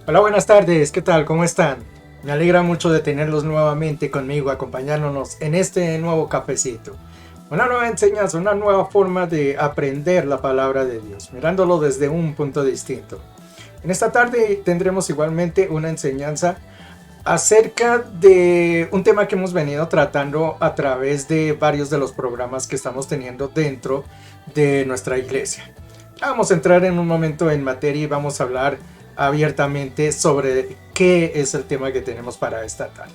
Hola, buenas tardes, ¿qué tal? ¿Cómo están? Me alegra mucho de tenerlos nuevamente conmigo, acompañándonos en este nuevo cafecito. Una nueva enseñanza, una nueva forma de aprender la palabra de Dios, mirándolo desde un punto distinto. En esta tarde tendremos igualmente una enseñanza acerca de un tema que hemos venido tratando a través de varios de los programas que estamos teniendo dentro de nuestra iglesia. Vamos a entrar en un momento en materia y vamos a hablar abiertamente sobre qué es el tema que tenemos para esta tarde.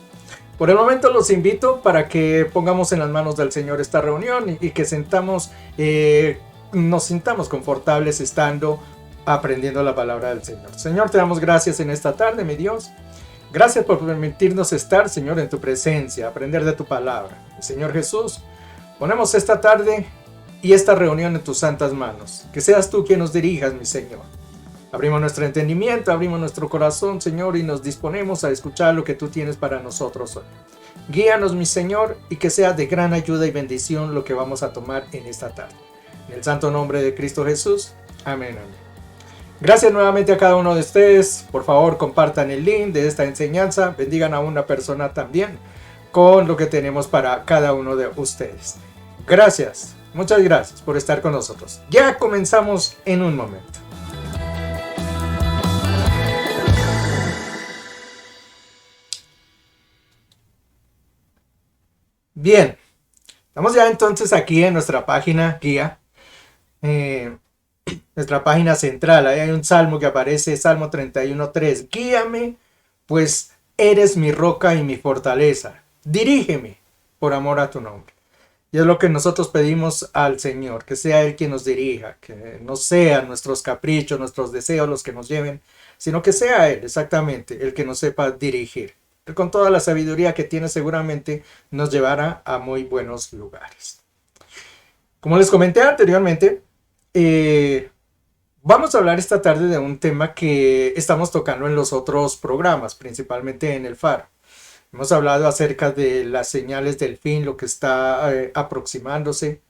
Por el momento los invito para que pongamos en las manos del Señor esta reunión y que nos sintamos confortables estando aprendiendo la palabra del Señor. Señor, te damos gracias en esta tarde, mi Dios. Gracias por permitirnos estar, Señor, en tu presencia, aprender de tu palabra. Señor Jesús, ponemos esta tarde y esta reunión en tus santas manos. Que seas tú quien nos dirijas, mi Señor. Abrimos nuestro entendimiento, abrimos nuestro corazón, Señor, y nos disponemos a escuchar lo que tú tienes para nosotros hoy. Guíanos, mi Señor, y que sea de gran ayuda y bendición lo que vamos a tomar en esta tarde. En el santo nombre de Cristo Jesús. Amén, amén. Gracias nuevamente a cada uno de ustedes. Por favor, compartan el link de esta enseñanza. Bendigan a una persona también con lo que tenemos para cada uno de ustedes. Gracias, muchas gracias por estar con nosotros. Ya comenzamos en un momento. Bien, estamos ya entonces aquí en nuestra página guía. Nuestra página central, ahí hay un salmo que aparece, Salmo 31:3. Guíame, pues eres mi roca y mi fortaleza. Dirígeme por amor a tu nombre. Y es lo que nosotros pedimos al Señor, que sea Él quien nos dirija, que no sean nuestros caprichos, nuestros deseos los que nos lleven, sino que sea Él exactamente el que nos sepa dirigir. Él, con toda la sabiduría que tiene, seguramente nos llevará a muy buenos lugares. Como les comenté anteriormente, vamos a hablar esta tarde de un tema que estamos tocando en los otros programas, principalmente en el Faro. Hemos hablado acerca de las señales del fin, lo que está aproximándose.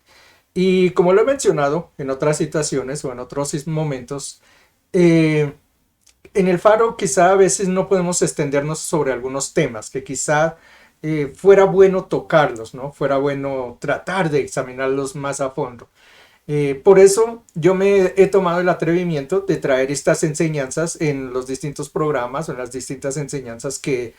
Y como lo he mencionado en otras situaciones o en otros momentos, en el Faro quizá a veces no podemos extendernos sobre algunos temas que quizá fuera bueno tocarlos, ¿no? Fuera bueno tratar de examinarlos más a fondo. Por eso yo me he tomado el atrevimiento de traer estas enseñanzas en los distintos programas o en las distintas enseñanzas que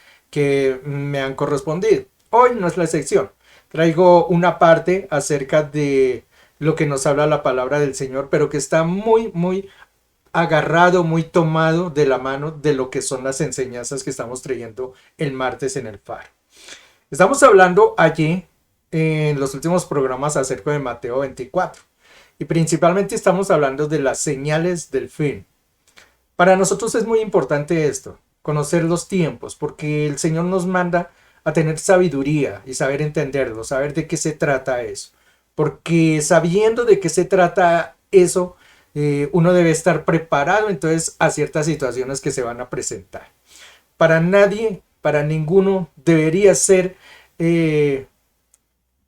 me han correspondido. Hoy no es la excepción. Traigo una parte acerca de lo que nos habla la palabra del Señor, pero que está muy agarrado, muy tomado de la mano de lo que son las enseñanzas que estamos trayendo el martes en el Faro. Estamos hablando allí en los últimos programas acerca de Mateo 24. Y principalmente estamos hablando de las señales del fin. Para nosotros es muy importante esto, conocer los tiempos, porque el Señor nos manda a tener sabiduría y saber entenderlo, saber de qué se trata eso. Porque sabiendo de qué se trata eso, uno debe estar preparado entonces a ciertas situaciones que se van a presentar. Para nadie, para ninguno, debería ser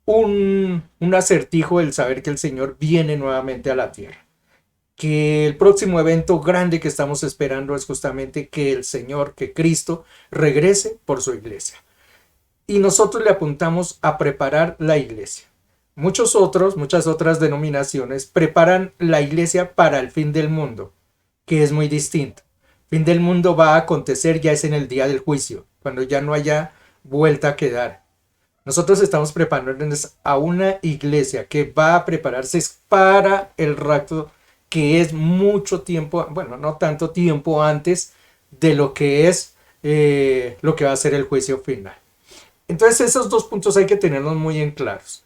un acertijo el saber que el Señor viene nuevamente a la tierra. Que el próximo evento grande que estamos esperando es justamente que el Señor, que Cristo, regrese por su iglesia. Y nosotros le apuntamos a preparar la iglesia. Muchas otras denominaciones preparan la iglesia para el fin del mundo, que es muy distinto. El fin del mundo va a acontecer ya es en el día del juicio, cuando ya no haya vuelta que dar. Nosotros estamos preparándonos a una iglesia que va a prepararse para el rapto, que es mucho tiempo, bueno, no tanto tiempo antes de lo que es lo que va a ser el juicio final. Entonces esos dos puntos hay que tenerlos muy en claros.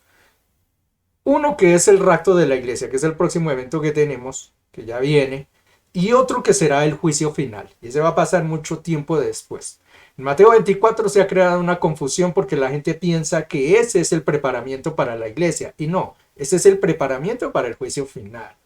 Uno que es el rapto de la iglesia, que es el próximo evento que tenemos, que ya viene, y otro que será el juicio final, y ese va a pasar mucho tiempo después. En Mateo 24 se ha creado una confusión porque la gente piensa que ese es el preparamiento para la iglesia, y no, ese es el preparamiento para el juicio final.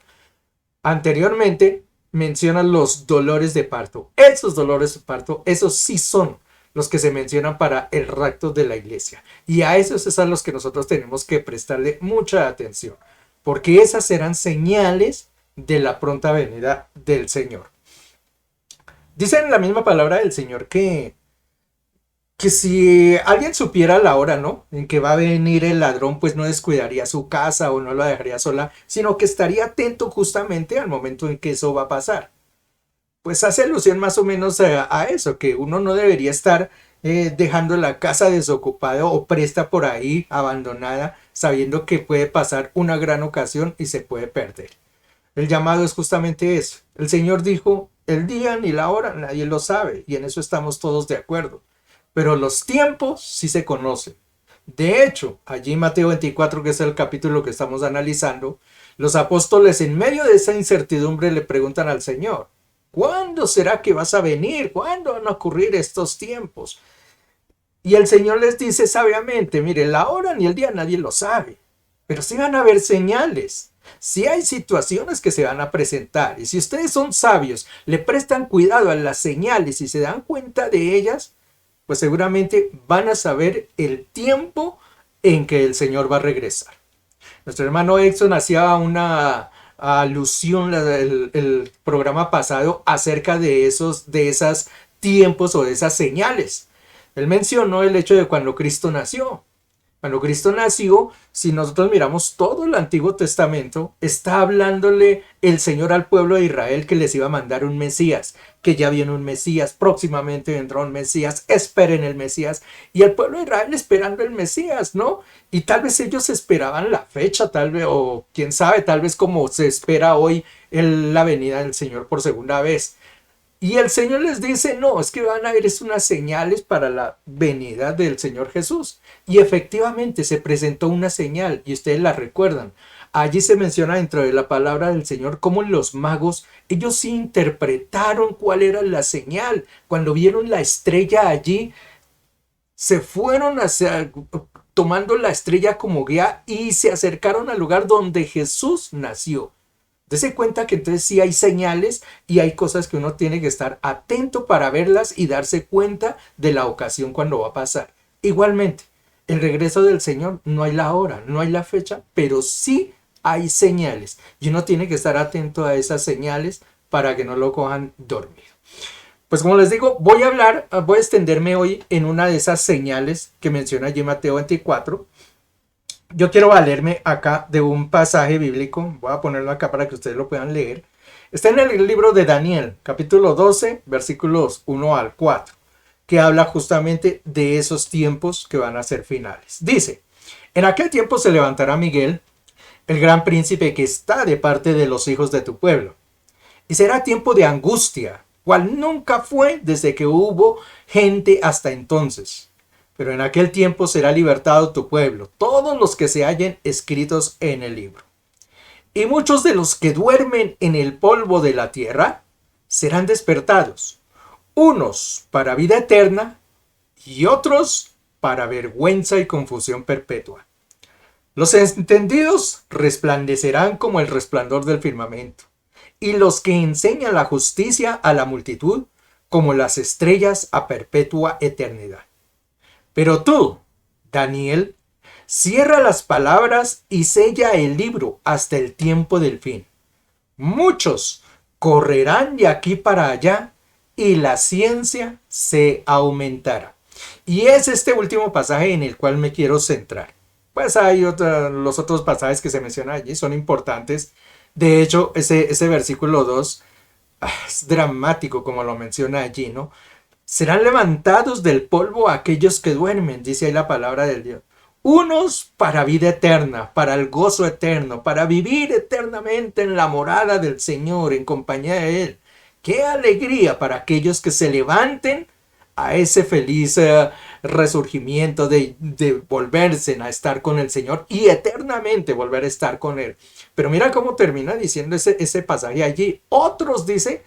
Anteriormente mencionan los dolores de parto. Esos dolores de parto, esos sí son los que se mencionan para el rapto de la iglesia. Y a esos es a los que nosotros tenemos que prestarle mucha atención, porque esas serán señales de la pronta venida del Señor. Dice en la misma palabra del Señor que si alguien supiera la hora, ¿no? En que va a venir el ladrón, pues no descuidaría su casa o no la dejaría sola, sino que estaría atento justamente al momento en que eso va a pasar. Pues hace alusión más o menos a eso, que uno no debería estar dejando la casa desocupada o presta por ahí, abandonada, sabiendo que puede pasar una gran ocasión y se puede perder. El llamado es justamente eso. El Señor dijo, el día ni la hora nadie lo sabe, y en eso estamos todos de acuerdo. Pero los tiempos sí se conocen. De hecho, allí en Mateo 24, que es el capítulo que estamos analizando, los apóstoles en medio de esa incertidumbre le preguntan al Señor, ¿cuándo será que vas a venir? ¿Cuándo van a ocurrir estos tiempos? Y el Señor les dice sabiamente, mire, la hora ni el día nadie lo sabe, pero sí van a haber señales. Si hay situaciones que se van a presentar y si ustedes son sabios, le prestan cuidado a las señales y se dan cuenta de ellas, pues seguramente van a saber el tiempo en que el Señor va a regresar. Nuestro hermano Exxon hacía una alusión el programa pasado acerca de esas tiempos o de esas señales. Él mencionó el hecho de cuando Cristo nació. Cuando Cristo nació, si nosotros miramos todo el Antiguo Testamento, está hablándole el Señor al pueblo de Israel que les iba a mandar un Mesías, que ya viene un Mesías, próximamente vendrá un Mesías, esperen el Mesías, y el pueblo de Israel esperando el Mesías, ¿no? Y tal vez ellos esperaban la fecha, tal vez, o quién sabe, tal vez como se espera hoy la venida del Señor por segunda vez. Y el Señor les dice, no, es que van a haber unas señales para la venida del Señor Jesús. Y efectivamente se presentó una señal, y ustedes la recuerdan. Allí se menciona dentro de la palabra del Señor cómo los magos, ellos sí interpretaron cuál era la señal. Cuando vieron la estrella allí, se fueron hacia, tomando la estrella como guía y se acercaron al lugar donde Jesús nació. Dese cuenta que entonces sí hay señales y hay cosas que uno tiene que estar atento para verlas y darse cuenta de la ocasión cuando va a pasar. Igualmente, el regreso del Señor no hay la hora, no hay la fecha, pero sí hay señales y uno tiene que estar atento a esas señales para que no lo cojan dormido. Pues como les digo, voy a extenderme hoy en una de esas señales que menciona allí Mateo 24. Yo quiero valerme acá de un pasaje bíblico, voy a ponerlo acá para que ustedes lo puedan leer. Está en el libro de Daniel, capítulo 12, versículos 1 al 4, que habla justamente de esos tiempos que van a ser finales. Dice, en aquel tiempo se levantará Miguel, el gran príncipe que está de parte de los hijos de tu pueblo, y será tiempo de angustia, cual nunca fue desde que hubo gente hasta entonces. Pero en aquel tiempo será libertado tu pueblo, todos los que se hallen escritos en el libro. Y muchos de los que duermen en el polvo de la tierra serán despertados, unos para vida eterna y otros para vergüenza y confusión perpetua. Los entendidos resplandecerán como el resplandor del firmamento, y los que enseñan la justicia a la multitud como las estrellas a perpetua eternidad. Pero tú, Daniel, cierra las palabras y sella el libro hasta el tiempo del fin. Muchos correrán de aquí para allá y la ciencia se aumentará. Y es este último pasaje en el cual me quiero centrar. Pues hay los otros pasajes que se mencionan allí, son importantes. De hecho, ese versículo 2 es dramático como lo menciona allí, ¿no? Serán levantados del polvo aquellos que duermen, dice ahí la palabra del Dios. Unos para vida eterna, para el gozo eterno, para vivir eternamente en la morada del Señor, en compañía de Él. ¡Qué alegría para aquellos que se levanten a ese feliz resurgimiento de volverse a estar con el Señor y eternamente volver a estar con Él! Pero mira cómo termina diciendo ese pasaje allí. Otros, dice,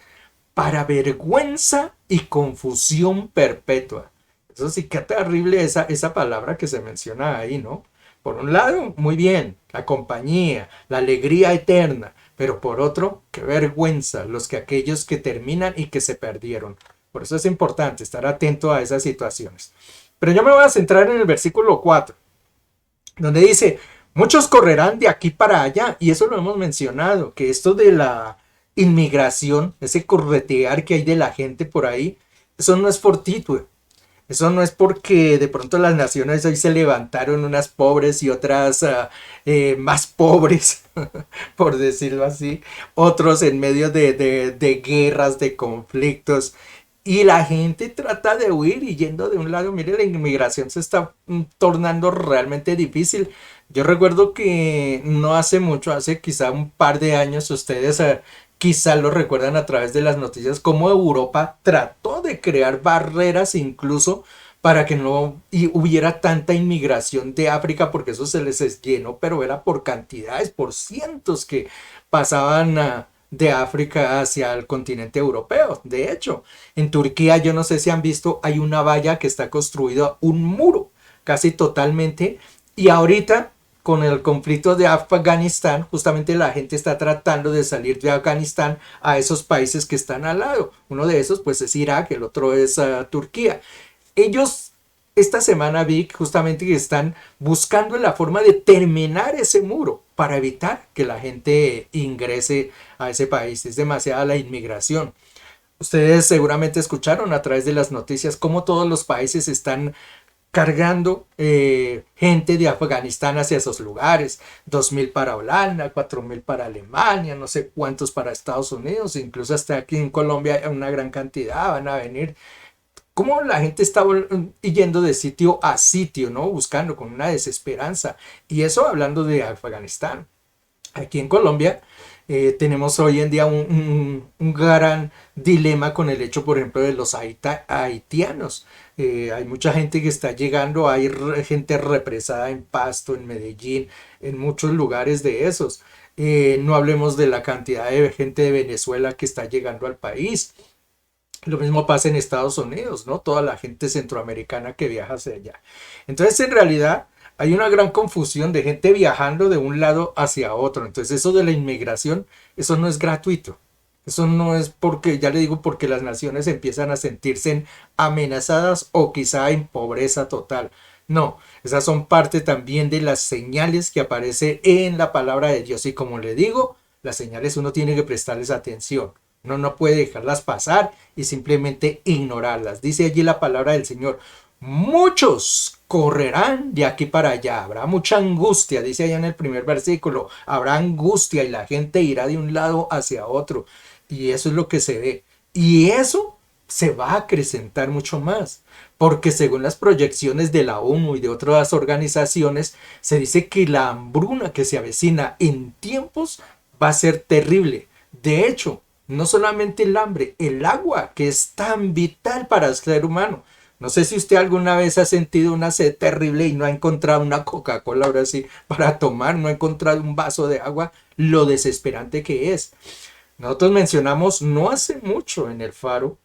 para vergüenza y confusión perpetua. Eso sí, qué terrible esa palabra que se menciona ahí, ¿no? Por un lado, muy bien, la compañía, la alegría eterna, pero por otro, qué vergüenza aquellos que terminan y que se perdieron. Por eso es importante estar atento a esas situaciones. Pero yo me voy a centrar en el versículo 4, donde dice, muchos correrán de aquí para allá, y eso lo hemos mencionado, que esto de inmigración, ese corretear que hay de la gente por ahí, eso no es fortuito. Eso no es porque de pronto las naciones hoy se levantaron unas pobres y otras más pobres, por decirlo así, otros en medio de guerras, de conflictos, y la gente trata de huir y yendo de un lado. Mire, la inmigración se está tornando realmente difícil. Yo recuerdo que no hace mucho, hace quizá un par de años, ustedes quizá lo recuerdan a través de las noticias, cómo Europa trató de crear barreras incluso para que no hubiera tanta inmigración de África, porque eso se les llenó, pero era por cantidades, por cientos que pasaban de África hacia el continente europeo. De hecho, en Turquía, yo no sé si han visto, hay una valla que está construida, un muro, casi totalmente, y ahorita con el conflicto de Afganistán, justamente la gente está tratando de salir de Afganistán a esos países que están al lado. Uno de esos pues es Irak, el otro es Turquía. Ellos esta semana vi justamente que están buscando la forma de terminar ese muro para evitar que la gente ingrese a ese país. Es demasiada la inmigración. Ustedes seguramente escucharon a través de las noticias cómo todos los países están cargando gente de Afganistán hacia esos lugares, 2.000 para Holanda, 4.000 para Alemania, no sé cuántos para Estados Unidos, incluso hasta aquí en Colombia una gran cantidad van a venir. Cómo la gente está yendo de sitio a sitio, ¿no? Buscando con una desesperanza. Y eso hablando de Afganistán. Aquí en Colombia tenemos hoy en día un gran dilema con el hecho, por ejemplo, de los haitianos. Hay mucha gente que está llegando, hay gente represada en Pasto, en Medellín, en muchos lugares de esos. No hablemos de la cantidad de gente de Venezuela que está llegando al país. Lo mismo pasa en Estados Unidos, ¿no? Toda la gente centroamericana que viaja hacia allá. Entonces, en realidad, hay una gran confusión de gente viajando de un lado hacia otro. Entonces, eso de la inmigración, eso no es gratuito. Eso no es porque, ya le digo, porque las naciones empiezan a sentirse amenazadas o quizá en pobreza total. No, esas son parte también de las señales que aparece en la palabra de Dios. Y como le digo, las señales uno tiene que prestarles atención. Uno no puede dejarlas pasar y simplemente ignorarlas. Dice allí la palabra del Señor. Muchos correrán de aquí para allá. Habrá mucha angustia, dice allá en el primer versículo. Habrá angustia y la gente irá de un lado hacia otro. Y eso es lo que se ve. Y eso se va a acrecentar mucho más. Porque según las proyecciones de la ONU y de otras organizaciones, se dice que la hambruna que se avecina en tiempos va a ser terrible. De hecho, no solamente el hambre, el agua, que es tan vital para el ser humano. No sé si usted alguna vez ha sentido una sed terrible y no ha encontrado una Coca-Cola ahora sí para tomar, no ha encontrado un vaso de agua, lo desesperante que es. Nosotros mencionamos no hace mucho en el Faro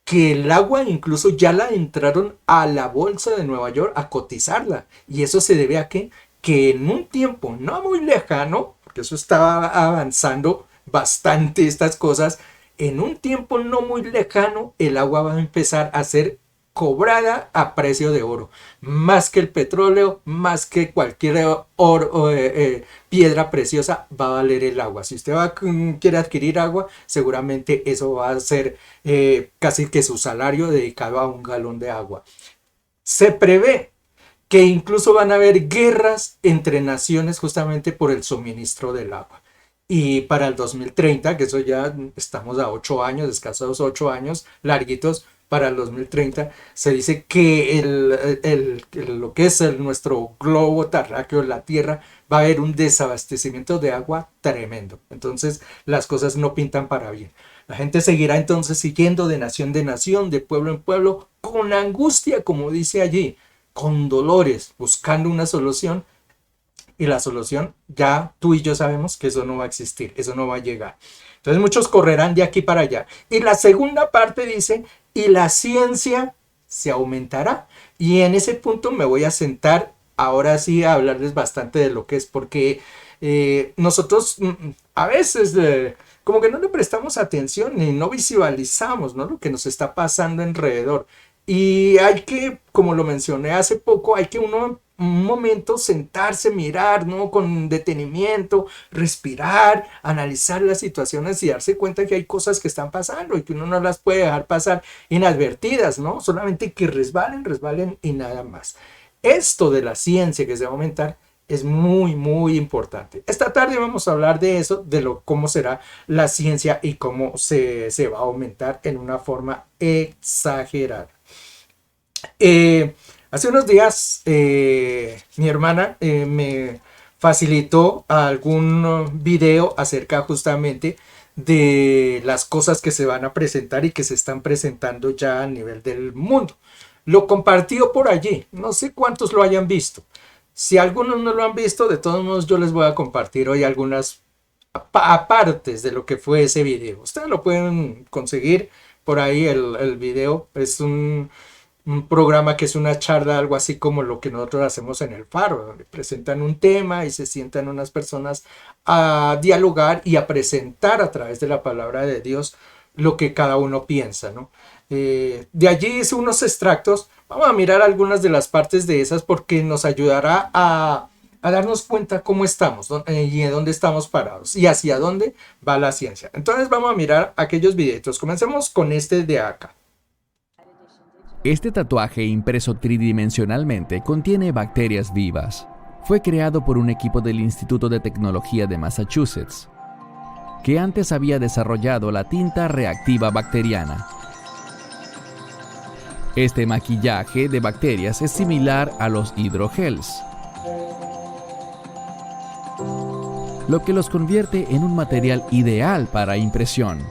que el agua incluso ya la entraron a la bolsa de Nueva York a cotizarla. ¿Y eso se debe a qué? Que en un tiempo no muy lejano, porque eso estaba avanzando bastante estas cosas, en un tiempo no muy lejano el agua va a empezar a ser cobrada a precio de oro, más que el petróleo, más que cualquier oro, piedra preciosa va a valer el agua. Si usted quiere adquirir agua, seguramente eso va a ser casi que su salario dedicado a un galón de agua. Se prevé que incluso van a haber guerras entre naciones justamente por el suministro del agua. Y para el 2030, que eso ya estamos a 8 años, escasos 8 años, larguitos, para el 2030, se dice que lo que es nuestro globo terráqueo, la Tierra, va a haber un desabastecimiento de agua tremendo. Entonces las cosas no pintan para bien. La gente seguirá entonces siguiendo de nación, de pueblo en pueblo, con angustia, como dice allí, con dolores, buscando una solución. Y la solución, ya tú y yo sabemos que eso no va a existir, eso no va a llegar. Entonces muchos correrán de aquí para allá. Y la segunda parte dice, y la ciencia se aumentará. Y en ese punto me voy a sentar ahora sí a hablarles bastante de lo que es, porque nosotros a veces como que no le prestamos atención ni no visualizamos, ¿no?, lo que nos está pasando alrededor. Y hay que, como lo mencioné hace poco, hay que uno un momento sentarse, mirar, ¿no? Con detenimiento, respirar, analizar las situaciones y darse cuenta que hay cosas que están pasando y que uno no las puede dejar pasar inadvertidas, ¿no? Solamente que resbalen, resbalen y nada más. Esto de la ciencia que se va a aumentar es muy, muy importante. Esta tarde vamos a hablar de eso, de cómo será la ciencia y cómo se va a aumentar en una forma exagerada. Hace unos días mi hermana me facilitó algún video acerca justamente de las cosas que se van a presentar y que se están presentando ya a nivel del mundo. Lo compartió por allí, no sé cuántos lo hayan visto. Si algunos no lo han visto, de todos modos yo les voy a compartir hoy algunas apartes de lo que fue ese video. Ustedes lo pueden conseguir por ahí, el video es un programa que es una charla, algo así como lo que nosotros hacemos en el Faro, donde presentan un tema y se sientan unas personas a dialogar y a presentar a través de la palabra de Dios lo que cada uno piensa, ¿no? De allí hice unos extractos. Vamos a mirar algunas de las partes de esas porque nos ayudará a darnos cuenta cómo estamos y en dónde estamos parados y hacia dónde va la ciencia. Entonces vamos a mirar aquellos videitos. Comencemos con este de acá. Este tatuaje impreso tridimensionalmente contiene bacterias vivas. Fue creado por un equipo del Instituto de Tecnología de Massachusetts, que antes había desarrollado la tinta reactiva bacteriana. Este maquillaje de bacterias es similar a los hidrogels, lo que los convierte en un material ideal para impresión.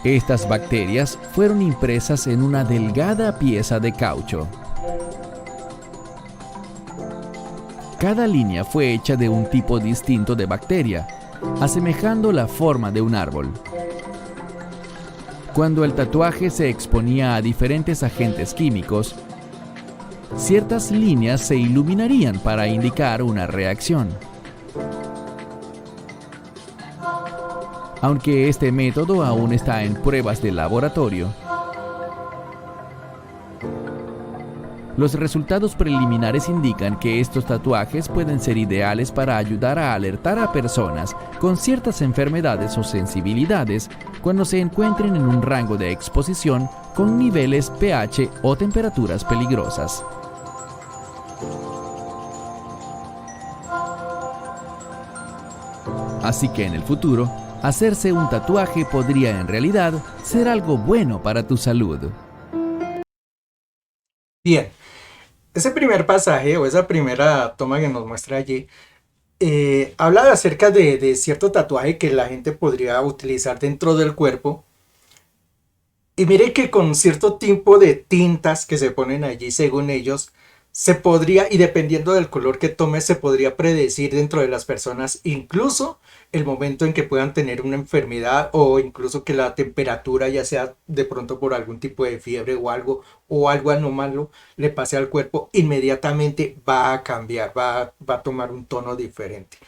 Estas bacterias fueron impresas en una delgada pieza de caucho. Cada línea fue hecha de un tipo distinto de bacteria, asemejando la forma de un árbol. Cuando el tatuaje se exponía a diferentes agentes químicos, ciertas líneas se iluminarían para indicar una reacción. Aunque este método aún está en pruebas de laboratorio, los resultados preliminares indican que estos tatuajes pueden ser ideales para ayudar a alertar a personas con ciertas enfermedades o sensibilidades cuando se encuentren en un rango de exposición con niveles pH o temperaturas peligrosas. Así que en el futuro, hacerse un tatuaje podría en realidad ser algo bueno para tu salud. Bien, ese primer pasaje o esa primera toma que nos muestra allí habla acerca de cierto tatuaje que la gente podría utilizar dentro del cuerpo. Y mire que con cierto tipo de tintas que se ponen allí, según ellos, se podría, y dependiendo del color que tome, se podría predecir dentro de las personas, incluso el momento en que puedan tener una enfermedad o incluso que la temperatura, ya sea de pronto por algún tipo de fiebre o algo anómalo, le pase al cuerpo, inmediatamente va a cambiar, va a tomar un tono diferente.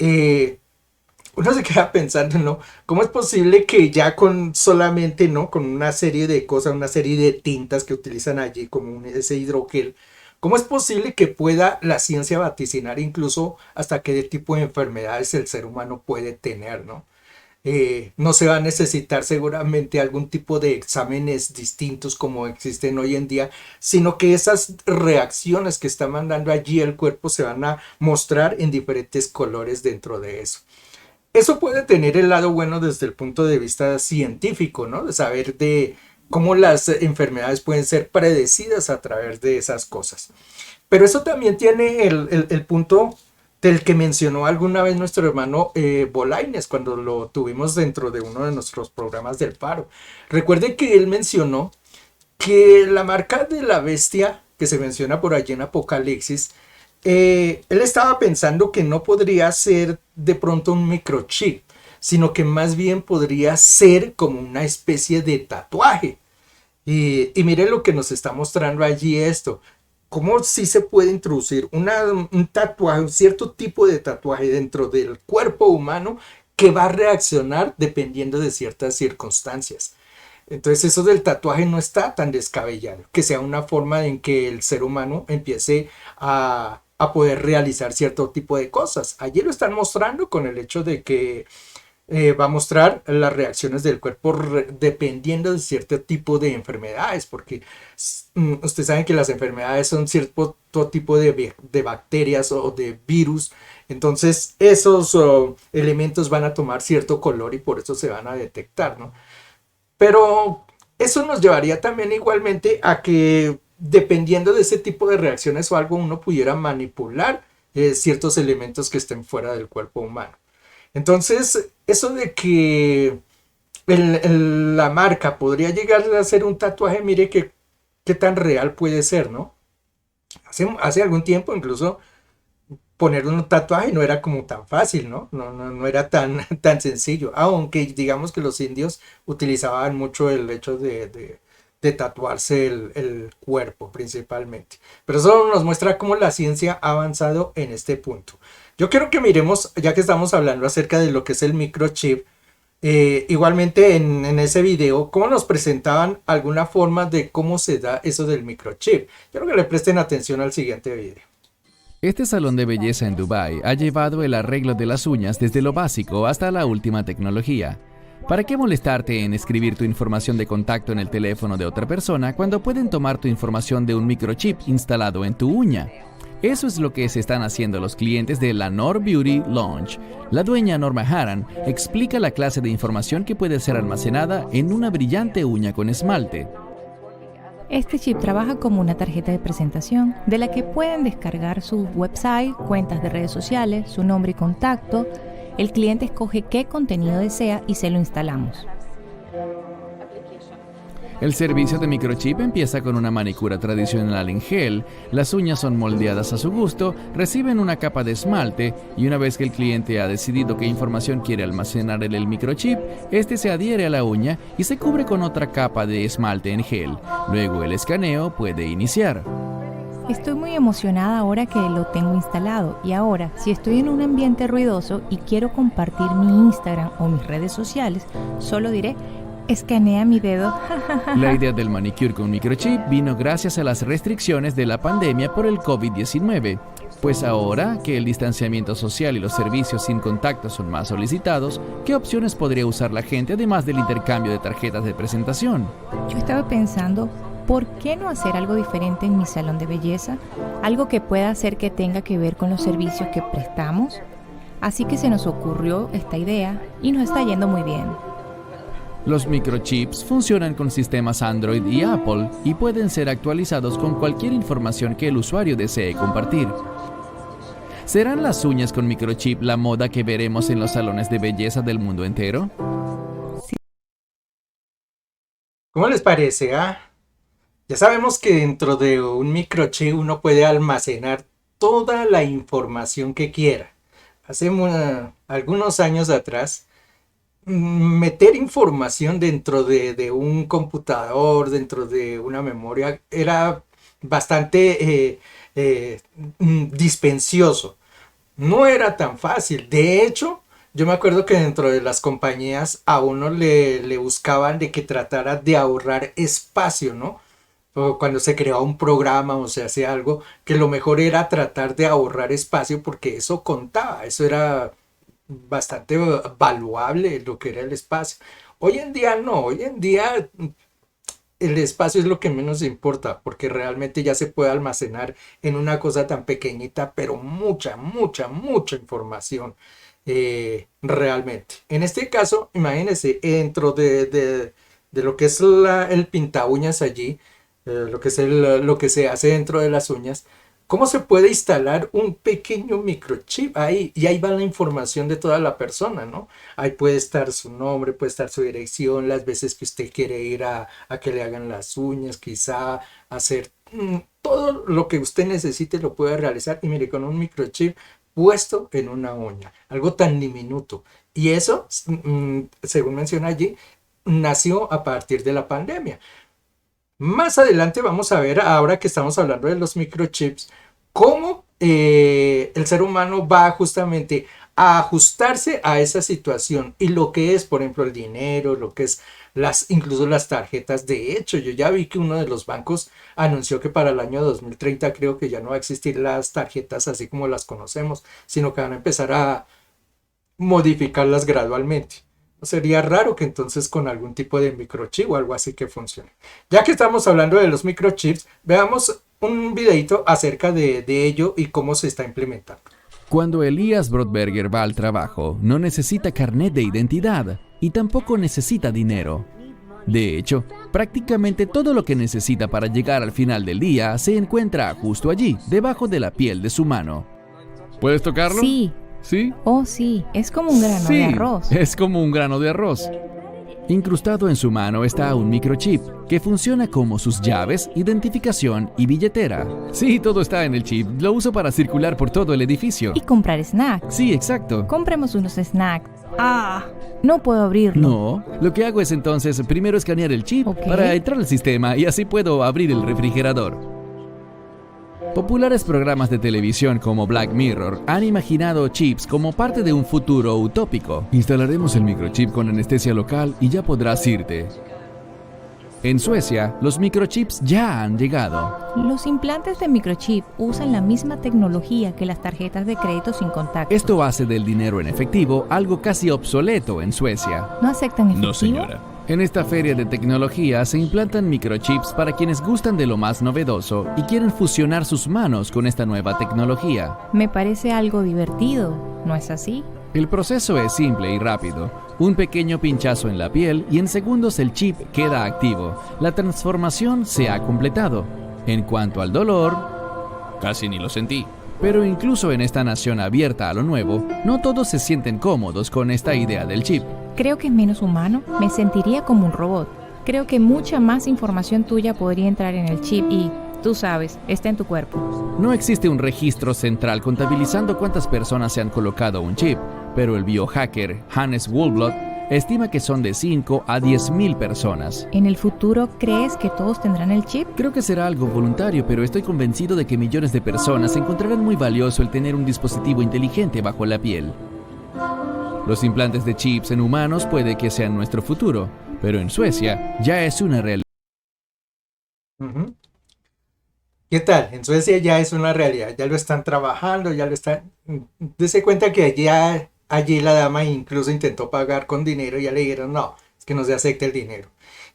Eh, Uno se queda pensando, ¿no? ¿Cómo es posible que ya con solamente, ¿no? Con una serie de cosas, una serie de tintas que utilizan allí, como ese hidrogel, ¿cómo es posible que pueda la ciencia vaticinar incluso hasta qué tipo de enfermedades el ser humano puede tener, ¿no? No se va a necesitar seguramente algún tipo de exámenes distintos como existen hoy en día, sino que esas reacciones que está mandando allí el cuerpo se van a mostrar en diferentes colores dentro de eso. Eso puede tener el lado bueno desde el punto de vista científico, ¿no? De saber de cómo las enfermedades pueden ser predecidas a través de esas cosas. Pero eso también tiene el punto del que mencionó alguna vez nuestro hermano Bolaines cuando lo tuvimos dentro de uno de nuestros programas del Faro. Recuerde que él mencionó que la marca de la bestia que se menciona por allí en Apocalipsis, él estaba pensando que no podría ser de pronto un microchip, sino que más bien podría ser como una especie de tatuaje. Y mire lo que nos está mostrando allí esto. Cómo sí se puede introducir un tatuaje, un cierto tipo de tatuaje dentro del cuerpo humano que va a reaccionar dependiendo de ciertas circunstancias. Entonces eso del tatuaje no está tan descabellado, que sea una forma en que el ser humano empiece a poder realizar cierto tipo de cosas. Allí lo están mostrando con el hecho de que va a mostrar las reacciones del cuerpo dependiendo de cierto tipo de enfermedades, porque ustedes saben que las enfermedades son cierto tipo de bacterias o de virus, entonces esos elementos van a tomar cierto color y por eso se van a detectar, ¿no? Pero eso nos llevaría también igualmente a que dependiendo de ese tipo de reacciones o algo, uno pudiera manipular ciertos elementos que estén fuera del cuerpo humano. Entonces, eso de que la marca podría llegar a hacer un tatuaje, mire qué tan real puede ser, ¿no? Hace algún tiempo incluso poner un tatuaje no era como tan fácil, ¿no? No era tan sencillo, aunque digamos que los indios utilizaban mucho el hecho de tatuarse el cuerpo principalmente. Pero eso nos muestra cómo la ciencia ha avanzado en este punto. Yo quiero que miremos, ya que estamos hablando acerca de lo que es el microchip, igualmente en ese video, cómo nos presentaban alguna forma de cómo se da eso del microchip. Quiero que le presten atención al siguiente video. Este salón de belleza en Dubái ha llevado el arreglo de las uñas desde lo básico hasta la última tecnología. ¿Para qué molestarte en escribir tu información de contacto en el teléfono de otra persona cuando pueden tomar tu información de un microchip instalado en tu uña? Eso es lo que se están haciendo los clientes de la Nor Beauty Lounge. La dueña Norma Haran explica la clase de información que puede ser almacenada en una brillante uña con esmalte. Este chip trabaja como una tarjeta de presentación de la que pueden descargar su website, cuentas de redes sociales, su nombre y contacto. El cliente escoge qué contenido desea y se lo instalamos. El servicio de microchip empieza con una manicura tradicional en gel, las uñas son moldeadas a su gusto, reciben una capa de esmalte y una vez que el cliente ha decidido qué información quiere almacenar en el microchip, este se adhiere a la uña y se cubre con otra capa de esmalte en gel. Luego el escaneo puede iniciar. Estoy muy emocionada ahora que lo tengo instalado y ahora, si estoy en un ambiente ruidoso y quiero compartir mi Instagram o mis redes sociales, solo diré: escanea mi dedo. La idea del manicure con microchip vino gracias a las restricciones de la pandemia por el COVID-19, pues ahora que el distanciamiento social y los servicios sin contacto son más solicitados, ¿qué opciones podría usar la gente además del intercambio de tarjetas de presentación? Yo estaba pensando, ¿por qué no hacer algo diferente en mi salón de belleza? Algo que pueda hacer que tenga que ver con los servicios que prestamos. Así que se nos ocurrió esta idea y nos está yendo muy bien. Los microchips funcionan con sistemas Android y Apple y pueden ser actualizados con cualquier información que el usuario desee compartir. ¿Serán las uñas con microchip la moda que veremos en los salones de belleza del mundo entero? ¿Cómo les parece, Ya sabemos que dentro de un microchip uno puede almacenar toda la información que quiera. Hace algunos años atrás, meter información dentro de un computador, dentro de una memoria, era bastante dispendioso. No era tan fácil. De hecho, yo me acuerdo que dentro de las compañías a uno le buscaban de que tratara de ahorrar espacio, ¿no? O cuando se creaba un programa o se hacía algo, que lo mejor era tratar de ahorrar espacio porque eso contaba, eso era bastante valuable lo que era el espacio. Hoy en día no, hoy en día el espacio es lo que menos importa porque realmente ya se puede almacenar en una cosa tan pequeñita, pero mucha información realmente. En este caso, imagínense, dentro de lo que es el pinta uñas allí, lo que es lo que se hace dentro de las uñas, ¿cómo se puede instalar un pequeño microchip ahí? Y ahí va la información de toda la persona, ¿no? Ahí puede estar su nombre, puede estar su dirección, las veces que usted quiere ir a que le hagan las uñas, quizá hacer todo lo que usted necesite lo puede realizar. Y mire, con un microchip puesto en una uña, algo tan diminuto. Y eso, según menciona allí, nació a partir de la pandemia. Más adelante vamos a ver, ahora que estamos hablando de los microchips, cómo el ser humano va justamente a ajustarse a esa situación y lo que es, por ejemplo, el dinero, lo que es incluso las tarjetas. De hecho, yo ya vi que uno de los bancos anunció que para el año 2030 creo que ya no va a existir las tarjetas así como las conocemos, sino que van a empezar a modificarlas gradualmente. Sería raro que entonces con algún tipo de microchip o algo así que funcione. Ya que estamos hablando de los microchips, veamos un videito acerca de ello y cómo se está implementando. Cuando Elías Brodberger va al trabajo, no necesita carnet de identidad y tampoco necesita dinero. De hecho, prácticamente todo lo que necesita para llegar al final del día se encuentra justo allí, debajo de la piel de su mano. ¿Puedes tocarlo? Sí. ¿Sí? Oh, sí, es como un grano de arroz. Es como un grano de arroz. Incrustado en su mano está un microchip que funciona como sus llaves, identificación y billetera. Sí, todo está en el chip. Lo uso para circular por todo el edificio. Y comprar snacks. Sí, exacto. Compremos unos snacks. No puedo abrirlo. No, lo que hago es entonces primero escanear el chip Ok. para entrar al sistema y así puedo abrir el refrigerador. Populares programas de televisión como Black Mirror han imaginado chips como parte de un futuro utópico. Instalaremos el microchip con anestesia local y ya podrás irte. En Suecia, los microchips ya han llegado. Los implantes de microchip usan la misma tecnología que las tarjetas de crédito sin contacto. Esto hace del dinero en efectivo algo casi obsoleto en Suecia. ¿No aceptan efectivo? No, señora. En esta feria de tecnología se implantan microchips para quienes gustan de lo más novedoso y quieren fusionar sus manos con esta nueva tecnología. Me parece algo divertido, ¿no es así? El proceso es simple y rápido. Un pequeño pinchazo en la piel y en segundos el chip queda activo. La transformación se ha completado. En cuanto al dolor, casi ni lo sentí. Pero incluso en esta nación abierta a lo nuevo, no todos se sienten cómodos con esta idea del chip. Creo que es menos humano. Me sentiría como un robot. Creo que mucha más información tuya podría entrar en el chip y, tú sabes, está en tu cuerpo. No existe un registro central contabilizando cuántas personas se han colocado un chip, pero el biohacker Hannes Wohlblot estima que son de 5 a 10.000 personas. ¿En el futuro crees que todos tendrán el chip? Creo que será algo voluntario, pero estoy convencido de que millones de personas encontrarán muy valioso el tener un dispositivo inteligente bajo la piel. Los implantes de chips en humanos puede que sean nuestro futuro, pero en Suecia ya es una realidad. Uh-huh. ¿Qué tal? En Suecia ya es una realidad, ya lo están trabajando, ya lo están... Dese cuenta que allí la dama incluso intentó pagar con dinero y ya le dijeron, no, es que no se acepta el dinero.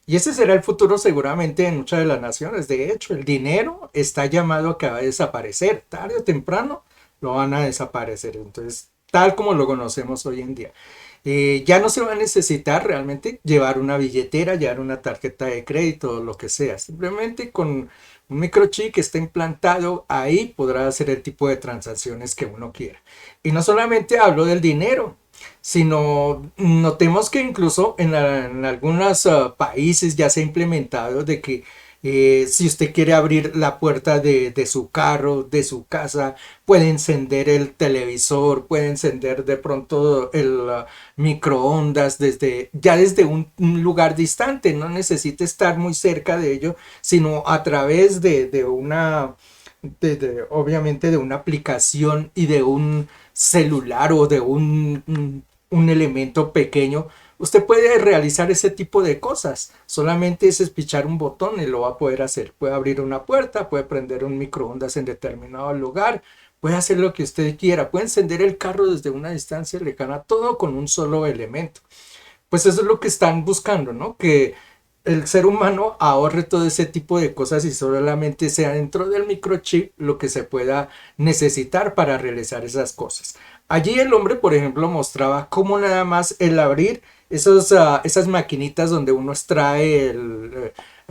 Y ese será el futuro seguramente en muchas de las naciones. De hecho, el dinero está llamado a que va a desaparecer. Tarde o temprano lo van a desaparecer. Entonces, tal como lo conocemos hoy en día. Ya no se va a necesitar realmente llevar una billetera, llevar una tarjeta de crédito o lo que sea. Simplemente con un microchip que está implantado ahí podrá hacer el tipo de transacciones que uno quiera. Y no solamente hablo del dinero, sino notemos que incluso en algunos países ya se ha implementado de que si usted quiere abrir la puerta de su carro, de su casa, puede encender el televisor, puede encender de pronto el microondas desde un lugar distante. No necesita estar muy cerca de ello, sino a través obviamente de una aplicación y de un celular o de un elemento pequeño. Usted puede realizar ese tipo de cosas. Solamente es pichar un botón y lo va a poder hacer. Puede abrir una puerta, puede prender un microondas en determinado lugar, puede hacer lo que usted quiera, puede encender el carro desde una distancia lejana, todo con un solo elemento. Pues eso es lo que están buscando, ¿no? Que el ser humano ahorre todo ese tipo de cosas y solamente sea dentro del microchip lo que se pueda necesitar para realizar esas cosas. Allí el hombre, por ejemplo, mostraba cómo nada más el abrir esas maquinitas donde uno extrae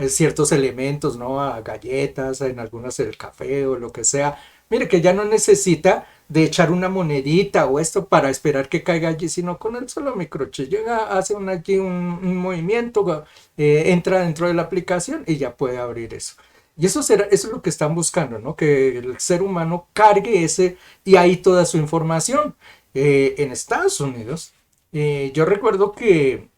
ciertos elementos, ¿no? Galletas, en algunas el café o lo que sea. Mire que ya no necesita de echar una monedita o esto para esperar que caiga allí, sino con el solo microchip llega, hace allí un movimiento, entra dentro de la aplicación y ya puede abrir eso. Y eso es lo que están buscando, ¿no? Que el ser humano cargue y ahí toda su información. En Estados Unidos, yo recuerdo que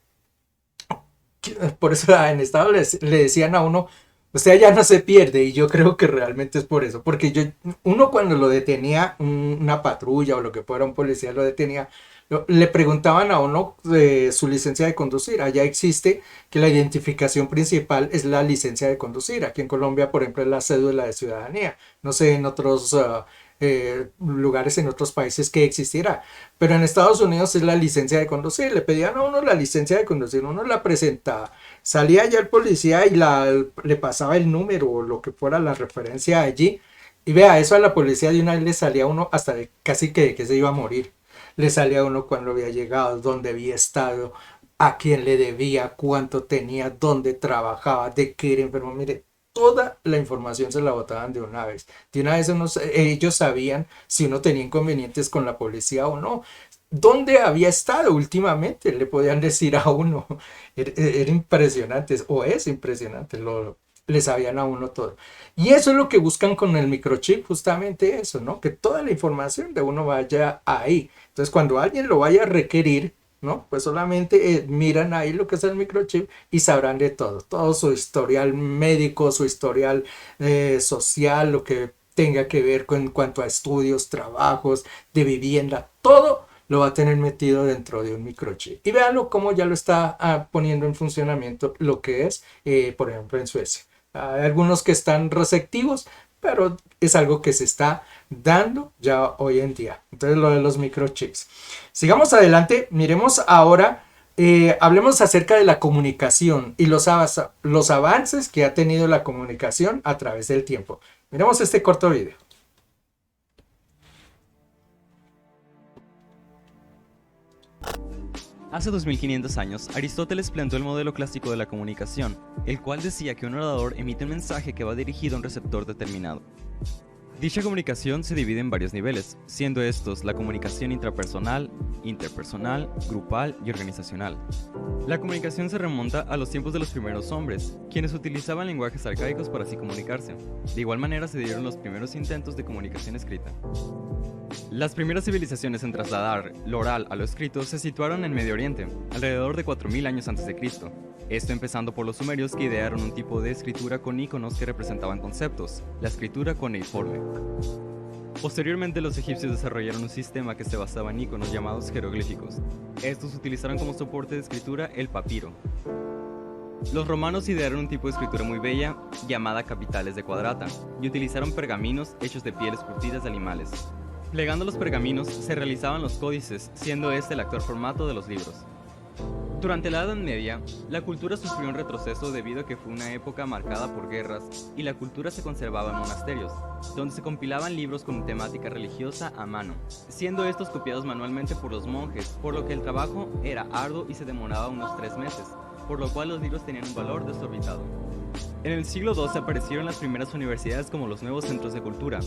por eso en Estados le decían a uno, O sea, ya no se pierde y yo creo que realmente es por eso, porque uno cuando lo detenía una patrulla o lo que fuera un policía lo detenía, le preguntaban a uno su licencia de conducir. Allá existe que la identificación principal es la licencia de conducir. Aquí en Colombia, por ejemplo, es la cédula de ciudadanía. No sé en otros lugares, en otros países que existirá, pero en Estados Unidos es la licencia de conducir. Le pedían a uno la licencia de conducir, uno la presentaba. Salía ya el policía y le pasaba el número o lo que fuera la referencia allí. Y vea, eso a la policía de una vez le salía a uno hasta casi que se iba a morir. Le salía a uno cuando había llegado, dónde había estado, a quién le debía, cuánto tenía, dónde trabajaba, de qué era enfermo. Mire, toda la información se la botaban de una vez. De una vez ellos sabían si uno tenía inconvenientes con la policía o no. ¿Dónde había estado últimamente? Le podían decir a uno. Era impresionante, o es impresionante, le sabían a uno todo. Y eso es lo que buscan con el microchip, justamente eso, ¿no? Que toda la información de uno vaya ahí. Entonces, cuando alguien lo vaya a requerir, ¿no? Pues solamente miran ahí lo que es el microchip y sabrán de todo su historial médico, su historial social, lo que tenga que ver con en cuanto a estudios, trabajos, de vivienda, todo lo va a tener metido dentro de un microchip. Y véanlo cómo ya lo está poniendo en funcionamiento lo que es, por ejemplo, en Suecia. Hay algunos que están receptivos, pero es algo que se está dando ya hoy en día. Entonces, lo de los microchips. Sigamos adelante, miremos ahora, hablemos acerca de la comunicación y los avances que ha tenido la comunicación a través del tiempo. Miremos este corto video. Hace 2500 años, Aristóteles planteó el modelo clásico de la comunicación, el cual decía que un orador emite un mensaje que va dirigido a un receptor determinado. Dicha comunicación se divide en varios niveles, siendo estos la comunicación intrapersonal, interpersonal, grupal y organizacional. La comunicación se remonta a los tiempos de los primeros hombres, quienes utilizaban lenguajes arcaicos para así comunicarse. De igual manera se dieron los primeros intentos de comunicación escrita. Las primeras civilizaciones en trasladar lo oral a lo escrito se situaron en Medio Oriente, alrededor de 4000 años antes de Cristo. Esto empezando por los sumerios, que idearon un tipo de escritura con iconos que representaban conceptos, la escritura cuneiforme. Posteriormente, los egipcios desarrollaron un sistema que se basaba en iconos llamados jeroglíficos. Estos utilizaron como soporte de escritura el papiro. Los romanos idearon un tipo de escritura muy bella llamada capitales de cuadrata y utilizaron pergaminos hechos de pieles curtidas de animales. Plegando los pergaminos se realizaban los códices, siendo este el actual formato de los libros. Durante la Edad Media, la cultura sufrió un retroceso debido a que fue una época marcada por guerras y la cultura se conservaba en monasterios, donde se compilaban libros con temática religiosa a mano, siendo estos copiados manualmente por los monjes, por lo que el trabajo era arduo y se demoraba unos 3 meses, por lo cual los libros tenían un valor desorbitado. En el siglo XII aparecieron las primeras universidades como los nuevos centros de cultura,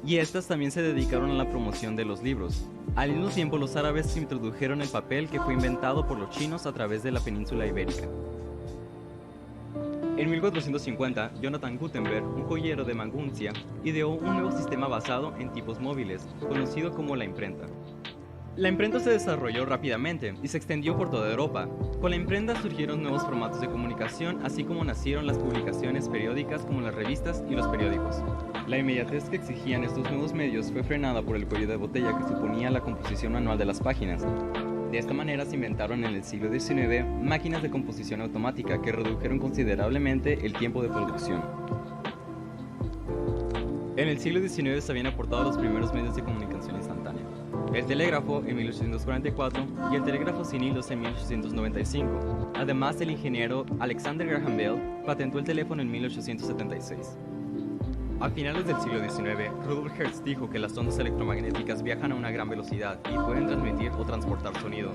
y estas también se dedicaron a la promoción de los libros. Al mismo tiempo, los árabes introdujeron el papel, que fue inventado por los chinos a través de la península ibérica. En 1450, Jonathan Gutenberg, un joyero de Maguncia, ideó un nuevo sistema basado en tipos móviles, conocido como la imprenta. La imprenta se desarrolló rápidamente y se extendió por toda Europa. Con la imprenta surgieron nuevos formatos de comunicación, así como nacieron las publicaciones periódicas como las revistas y los periódicos. La inmediatez que exigían estos nuevos medios fue frenada por el cuello de botella que suponía la composición manual de las páginas. De esta manera se inventaron en el siglo XIX máquinas de composición automática que redujeron considerablemente el tiempo de producción. En el siglo XIX se habían aportado los primeros medios de comunicación instantánea: el telégrafo en 1844 y el telégrafo sin hilos en 1895. Además, el ingeniero Alexander Graham Bell patentó el teléfono en 1876. A finales del siglo XIX, Rudolf Hertz dijo que las ondas electromagnéticas viajan a una gran velocidad y pueden transmitir o transportar sonido.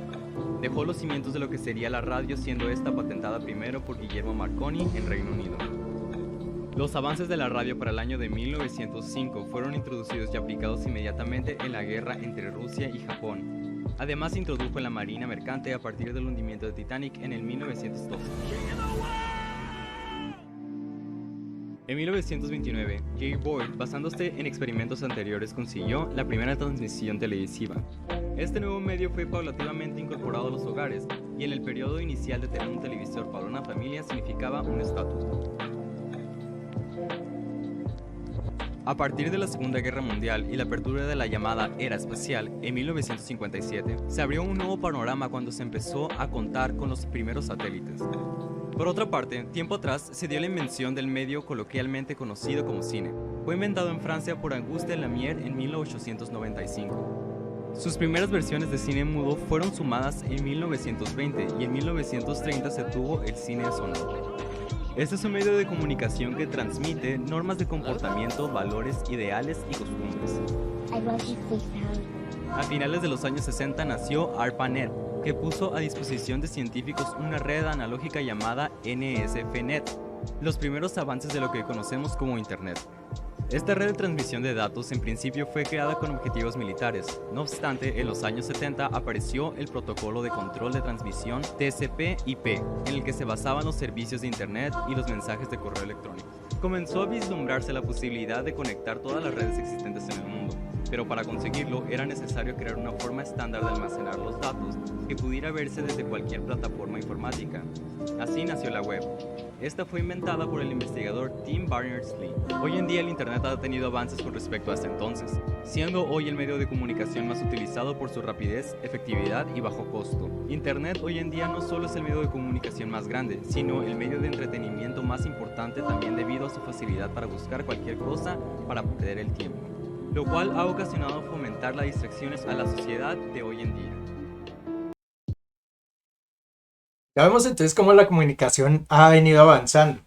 Dejó los cimientos de lo que sería la radio, siendo esta patentada primero por Guillermo Marconi en Reino Unido. Los avances de la radio para el año de 1905 fueron introducidos y aplicados inmediatamente en la guerra entre Rusia y Japón. Además, se introdujo en la marina mercante a partir del hundimiento de Titanic en el 1912. En 1929, Jay Boyd, basándose en experimentos anteriores, consiguió la primera transmisión televisiva. Este nuevo medio fue paulatinamente incorporado a los hogares, y en el periodo inicial de tener un televisor para una familia significaba un estatus. A partir de la Segunda Guerra Mundial y la apertura de la llamada Era Espacial en 1957, se abrió un nuevo panorama cuando se empezó a contar con los primeros satélites. Por otra parte, tiempo atrás se dio la invención del medio coloquialmente conocido como cine. Fue inventado en Francia por Auguste Lumière en 1895. Sus primeras versiones de cine mudo fueron sumadas en 1920 y en 1930 se tuvo el cine sonoro. Este es un medio de comunicación que transmite normas de comportamiento, valores, ideales y costumbres. A finales de los años 60 nació ARPANET, que puso a disposición de científicos una red analógica llamada NSFNet, los primeros avances de lo que conocemos como Internet. Esta red de transmisión de datos en principio fue creada con objetivos militares. No obstante, en los años 70 apareció el protocolo de control de transmisión TCP/IP, en el que se basaban los servicios de Internet y los mensajes de correo electrónico. Comenzó a vislumbrarse la posibilidad de conectar todas las redes existentes en el mundo, pero para conseguirlo era necesario crear una forma estándar de almacenar los datos que pudiera verse desde cualquier plataforma informática. Así nació la web. Esta fue inventada por el investigador Tim Berners-Lee. Hoy en día el Internet ha tenido avances con respecto a este entonces, siendo hoy el medio de comunicación más utilizado por su rapidez, efectividad y bajo costo. Internet hoy en día no solo es el medio de comunicación más grande, sino el medio de entretenimiento más importante también debido a su facilidad para buscar cualquier cosa para perder el tiempo, lo cual ha ocasionado fomentar las distracciones a la sociedad de hoy en día. Ya vemos entonces cómo la comunicación ha venido avanzando.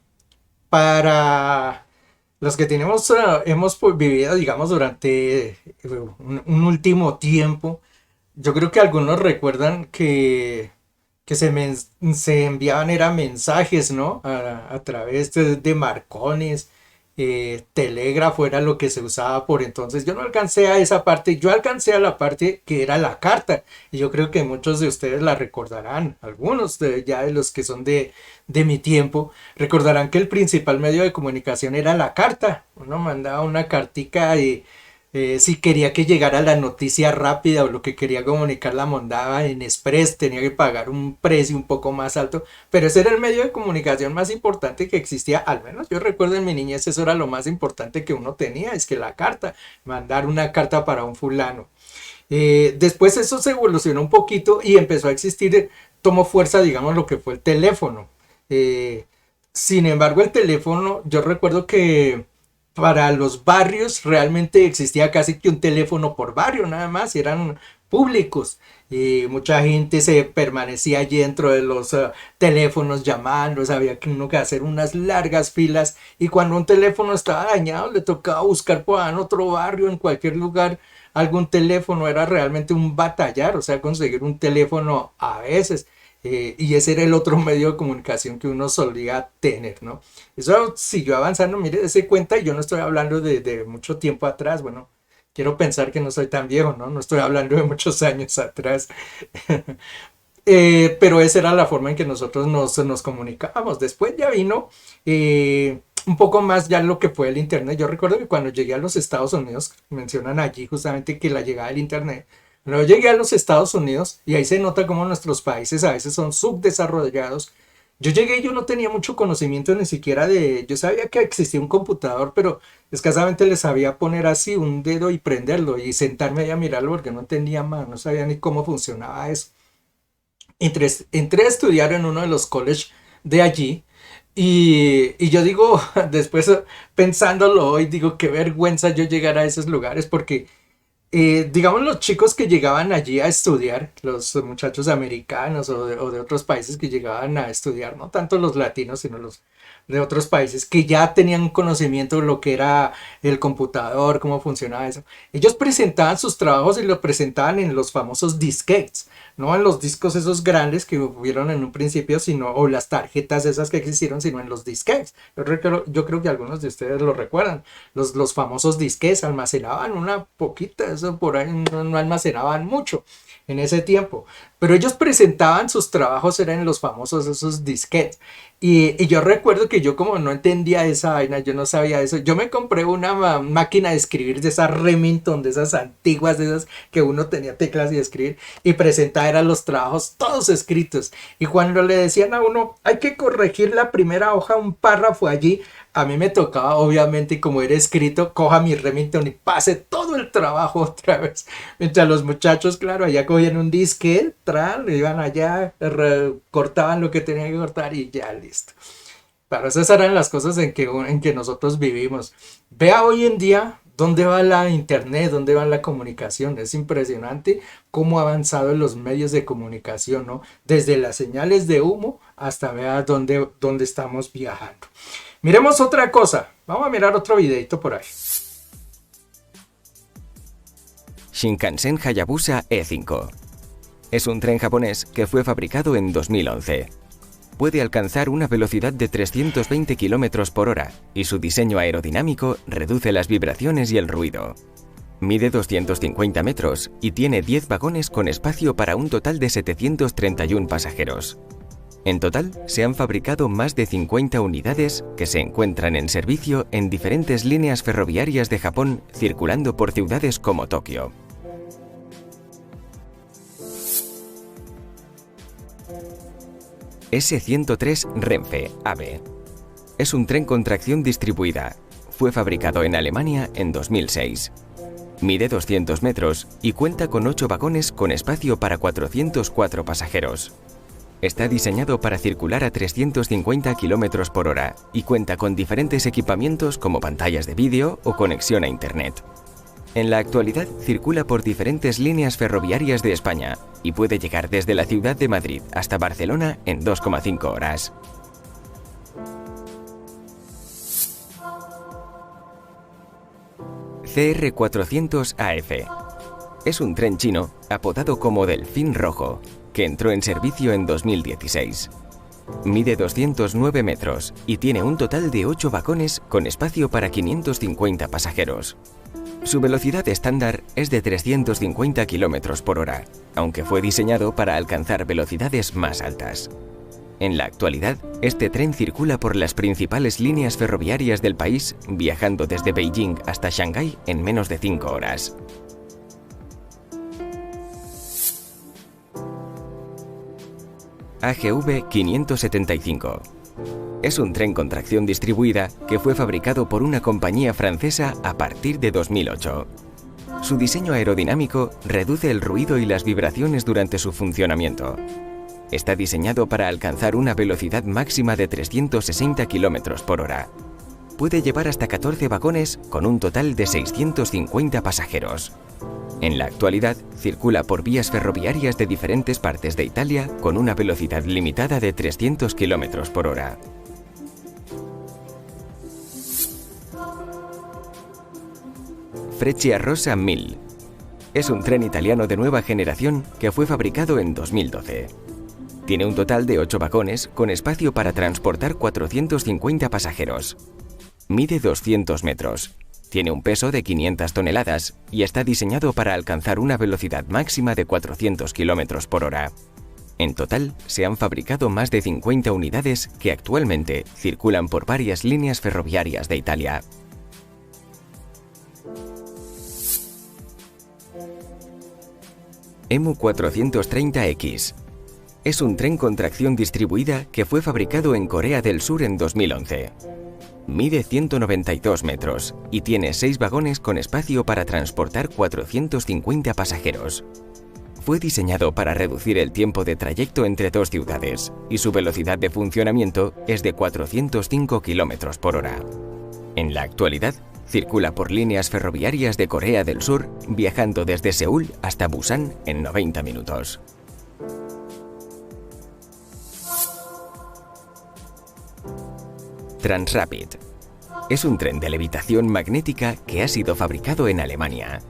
Para los que hemos vivido, digamos, durante un último tiempo, yo creo que algunos recuerdan que se enviaban mensajes, ¿no? A través de marcones, telégrafo era lo que se usaba por entonces. Yo no alcancé a esa parte, yo alcancé a la parte que era la carta, y yo creo que muchos de ustedes la recordarán, algunos ya de los que son de mi tiempo, recordarán que el principal medio de comunicación era la carta. Uno mandaba una cartica y si quería que llegara la noticia rápida o lo que quería comunicar la mandaba en express, tenía que pagar un precio un poco más alto, pero ese era el medio de comunicación más importante que existía. Al menos yo recuerdo en mi niñez eso era lo más importante que uno tenía, es que la carta, mandar una carta para un fulano. Después eso se evolucionó un poquito y empezó a existir, tomó fuerza, digamos, lo que fue el teléfono. Sin embargo, el teléfono, yo recuerdo que para los barrios realmente existía casi que un teléfono por barrio, nada más, y eran públicos, y mucha gente se permanecía allí dentro de los teléfonos llamando, había que uno que hacer unas largas filas, y cuando un teléfono estaba dañado le tocaba buscar por en otro barrio, en cualquier lugar, algún teléfono. Era realmente un batallar, o sea, conseguir un teléfono a veces. Y ese era el otro medio de comunicación que uno solía tener, ¿no? Eso siguió avanzando, mire, dése cuenta, y yo no estoy hablando de mucho tiempo atrás, bueno, quiero pensar que no soy tan viejo, ¿no? No estoy hablando de muchos años atrás. Pero esa era la forma en que nosotros nos comunicábamos. Después ya vino un poco más ya lo que fue el Internet. Yo recuerdo que cuando llegué a los Estados Unidos, mencionan allí justamente que la llegada del Internet. Luego llegué a los Estados Unidos y ahí se nota cómo nuestros países a veces son subdesarrollados. Yo llegué y yo no tenía mucho conocimiento ni siquiera yo sabía que existía un computador, pero escasamente le sabía poner así un dedo y prenderlo y sentarme ahí a mirarlo porque no entendía más, no sabía ni cómo funcionaba eso. Entré a estudiar en uno de los colleges de allí y yo digo, después pensándolo hoy, digo, qué vergüenza yo llegar a esos lugares porque digamos los chicos que llegaban allí a estudiar, los muchachos americanos o de otros países que llegaban a estudiar, no tanto los latinos sino los de otros países que ya tenían conocimiento de lo que era el computador, cómo funcionaba eso. Ellos presentaban sus trabajos y lo presentaban en los famosos disquetes, no en los discos esos grandes que hubieron en un principio, sino, o las tarjetas esas que existieron, sino en los disquetes. Yo creo que algunos de ustedes lo recuerdan. Los famosos disquetes almacenaban una poquita, eso por ahí no almacenaban mucho en ese tiempo. Pero ellos presentaban sus trabajos, eran en los famosos esos disquetes. Y yo recuerdo que yo como no entendía esa vaina, yo no sabía eso, yo me compré una máquina de escribir de esas Remington, de esas antiguas, de esas que uno tenía teclas y escribir, y presentaba eran los trabajos todos escritos. Y cuando le decían a uno, hay que corregir la primera hoja, un párrafo allí, A mí me tocaba, obviamente, como era escrito, coja mi Remington y pase todo el trabajo otra vez. Mientras los muchachos, claro, allá cogían un disquete, iban allá, cortaban lo que tenían que cortar y ya, listo. Claro, esas eran las cosas en que nosotros vivimos. Vea hoy en día dónde va la internet, dónde va la comunicación. Es impresionante cómo ha avanzado en los medios de comunicación, ¿no? Desde las señales de humo hasta vea dónde estamos viajando. Miremos otra cosa. Vamos a mirar otro videito por ahí. Shinkansen Hayabusa E5. Es un tren japonés que fue fabricado en 2011. Puede alcanzar una velocidad de 320 km por hora y su diseño aerodinámico reduce las vibraciones y el ruido. Mide 250 metros y tiene 10 vagones con espacio para un total de 731 pasajeros. En total, se han fabricado más de 50 unidades que se encuentran en servicio en diferentes líneas ferroviarias de Japón, circulando por ciudades como Tokio. S103 Renfe AVE. Es un tren con tracción distribuida. Fue fabricado en Alemania en 2006. Mide 200 metros y cuenta con 8 vagones con espacio para 404 pasajeros. Está diseñado para circular a 350 km por hora y cuenta con diferentes equipamientos como pantallas de vídeo o conexión a Internet. En la actualidad circula por diferentes líneas ferroviarias de España y puede llegar desde la ciudad de Madrid hasta Barcelona en 2,5 horas. CR400 AF. Es un tren chino apodado como Delfín Rojo, que entró en servicio en 2016. Mide 209 metros y tiene un total de 8 vagones con espacio para 550 pasajeros. Su velocidad estándar es de 350 km por hora, aunque fue diseñado para alcanzar velocidades más altas. En la actualidad, este tren circula por las principales líneas ferroviarias del país, viajando desde Beijing hasta Shanghái en menos de 5 horas. AGV 575. Es un tren con tracción distribuida que fue fabricado por una compañía francesa a partir de 2008. Su diseño aerodinámico reduce el ruido y las vibraciones durante su funcionamiento. Está diseñado para alcanzar una velocidad máxima de 360 km por hora. Puede llevar hasta 14 vagones con un total de 650 pasajeros. En la actualidad, circula por vías ferroviarias de diferentes partes de Italia con una velocidad limitada de 300 km por hora. Frecciarossa 1000. Es un tren italiano de nueva generación que fue fabricado en 2012. Tiene un total de 8 vagones con espacio para transportar 450 pasajeros. Mide 200 metros. Tiene un peso de 500 toneladas y está diseñado para alcanzar una velocidad máxima de 400 km por hora. En total, se han fabricado más de 50 unidades que actualmente circulan por varias líneas ferroviarias de Italia. EMU 430X. Es un tren con tracción distribuida que fue fabricado en Corea del Sur en 2011. Mide 192 metros y tiene 6 vagones con espacio para transportar 450 pasajeros. Fue diseñado para reducir el tiempo de trayecto entre dos ciudades y su velocidad de funcionamiento es de 405 km por hora. En la actualidad, circula por líneas ferroviarias de Corea del Sur, viajando desde Seúl hasta Busan en 90 minutos. Transrapid. Es un tren de levitación magnética que ha sido fabricado en Alemania.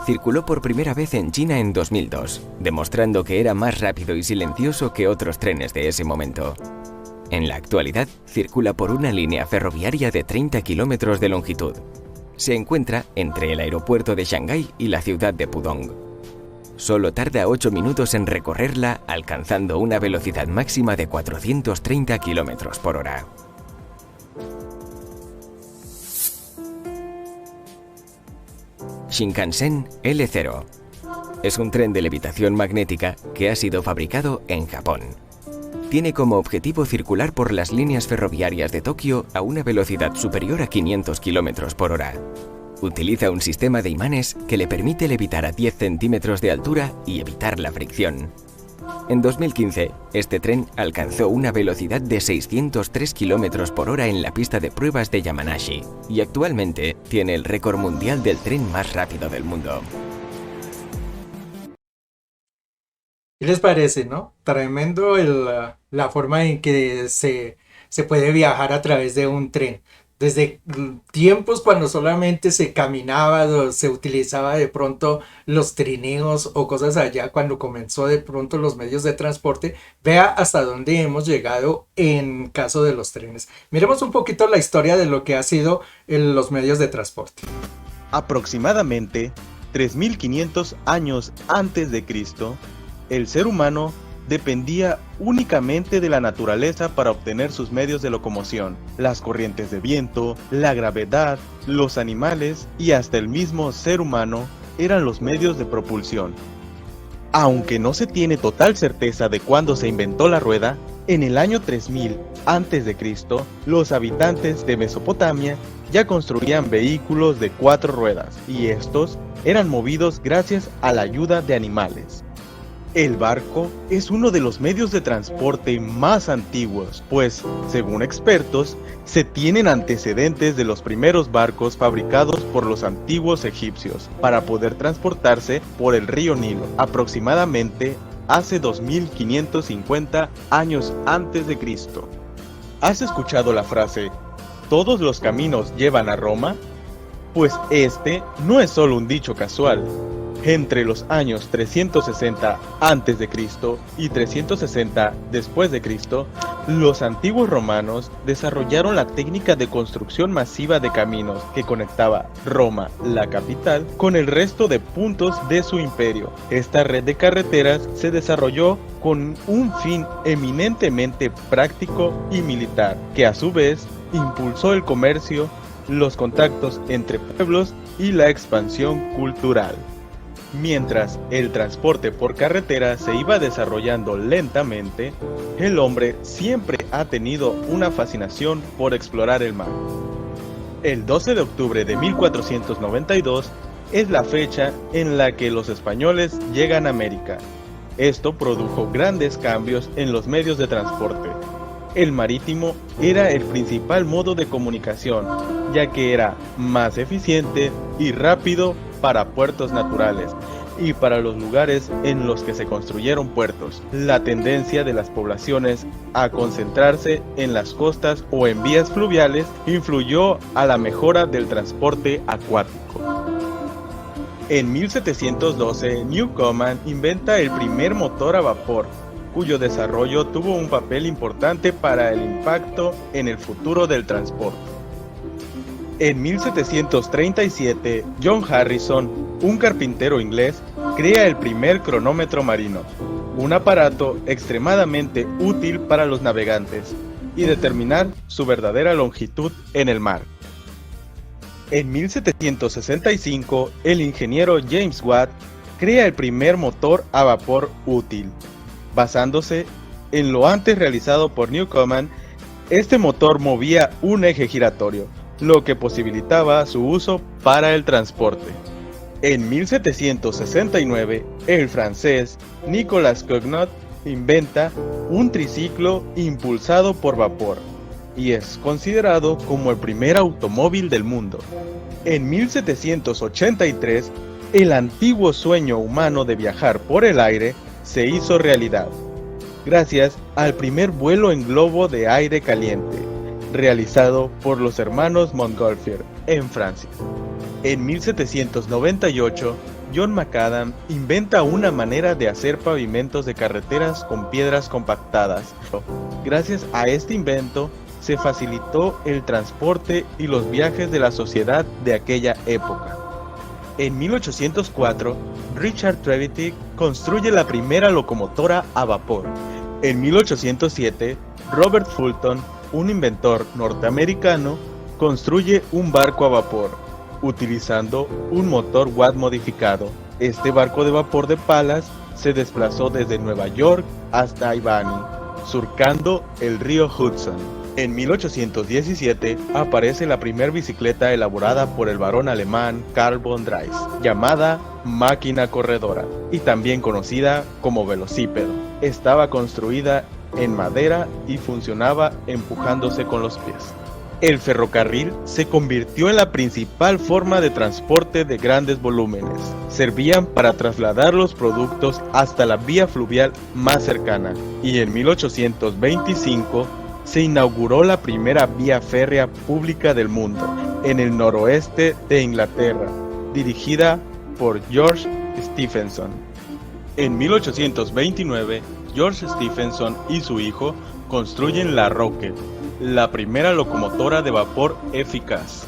Circuló por primera vez en China en 2002, demostrando que era más rápido y silencioso que otros trenes de ese momento. En la actualidad, circula por una línea ferroviaria de 30 kilómetros de longitud. Se encuentra entre el aeropuerto de Shanghái y la ciudad de Pudong. Solo tarda 8 minutos en recorrerla, alcanzando una velocidad máxima de 430 kilómetros por hora. Shinkansen L0. Es un tren de levitación magnética que ha sido fabricado en Japón. tiene como objetivo circular por las líneas ferroviarias de Tokio a una velocidad superior a 500 km por hora. Utiliza un sistema de imanes que le permite levitar a 10 centímetros de altura y evitar la fricción. En 2015, este tren alcanzó una velocidad de 603 km por hora en la pista de pruebas de Yamanashi y actualmente tiene el récord mundial del tren más rápido del mundo. ¿Qué les parece, no? Tremendo la forma en que se puede viajar a través de un tren. Desde tiempos cuando solamente se caminaba, se utilizaba de pronto los trineos o cosas allá, cuando comenzó de pronto los medios de transporte, vea hasta dónde hemos llegado en caso de los trenes. Miremos un poquito la historia de lo que ha sido los medios de transporte. Aproximadamente 3.500 años antes de Cristo, el ser humano dependía únicamente de la naturaleza para obtener sus medios de locomoción. Las corrientes de viento, la gravedad, los animales y hasta el mismo ser humano eran los medios de propulsión. Aunque no se tiene total certeza de cuándo se inventó la rueda, en el año 3000 a.C., los habitantes de Mesopotamia ya construían vehículos de 4 ruedas y estos eran movidos gracias a la ayuda de animales. El barco es uno de los medios de transporte más antiguos, pues, según expertos, se tienen antecedentes de los primeros barcos fabricados por los antiguos egipcios para poder transportarse por el río Nilo, aproximadamente hace 2550 años antes de Cristo. ¿Has escuchado la frase "todos los caminos llevan a Roma"? Pues este no es solo un dicho casual. Entre los años 360 a.C. y 360 después de Cristo, los antiguos romanos desarrollaron la técnica de construcción masiva de caminos que conectaba Roma, la capital, con el resto de puntos de su imperio. Esta red de carreteras se desarrolló con un fin eminentemente práctico y militar, que a su vez impulsó el comercio, los contactos entre pueblos y la expansión cultural. Mientras el transporte por carretera se iba desarrollando lentamente, el hombre siempre ha tenido una fascinación por explorar el mar. El 12 de octubre de 1492 es la fecha en la que los españoles llegan a América. Esto produjo grandes cambios en los medios de transporte. El marítimo era el principal modo de comunicación, ya que era más eficiente y rápido para puertos naturales y para los lugares en los que se construyeron puertos. La tendencia de las poblaciones a concentrarse en las costas o en vías fluviales influyó a la mejora del transporte acuático. En 1712, Newcomen inventa el primer motor a vapor, cuyo desarrollo tuvo un papel importante para el impacto en el futuro del transporte. En 1737, John Harrison, un carpintero inglés, crea el primer cronómetro marino, un aparato extremadamente útil para los navegantes y determinar su verdadera longitud en el mar. En 1765, el ingeniero James Watt crea el primer motor a vapor útil. Basándose en lo antes realizado por Newcomen, este motor movía un eje giratorio, lo que posibilitaba su uso para el transporte. En 1769, el francés Nicolas Cugnot inventa un triciclo impulsado por vapor y es considerado como el primer automóvil del mundo. En 1783, el antiguo sueño humano de viajar por el aire se hizo realidad, gracias al primer vuelo en globo de aire caliente, realizado por los hermanos Montgolfier en Francia. En 1798, John Macadam inventa una manera de hacer pavimentos de carreteras con piedras compactadas. Gracias a este invento, se facilitó el transporte y los viajes de la sociedad de aquella época. En 1804, Richard Trevithick construye la primera locomotora a vapor. En 1807, Robert Fulton, un inventor norteamericano, construye un barco a vapor, utilizando un motor Watt modificado. Este barco de vapor de palas se desplazó desde Nueva York hasta Albany, surcando el río Hudson. En 1817 aparece la primera bicicleta elaborada por el varón alemán Karl von Drais, llamada máquina corredora y también conocida como velocípedo. Estaba construida en madera y funcionaba empujándose con los pies. El ferrocarril se convirtió en la principal forma de transporte de grandes volúmenes. Servían para trasladar los productos hasta la vía fluvial más cercana, y en 1825 se inauguró la primera vía férrea pública del mundo, en el noroeste de Inglaterra, dirigida por George Stephenson. En 1829, George Stephenson y su hijo construyen la Rocket, la primera locomotora de vapor eficaz.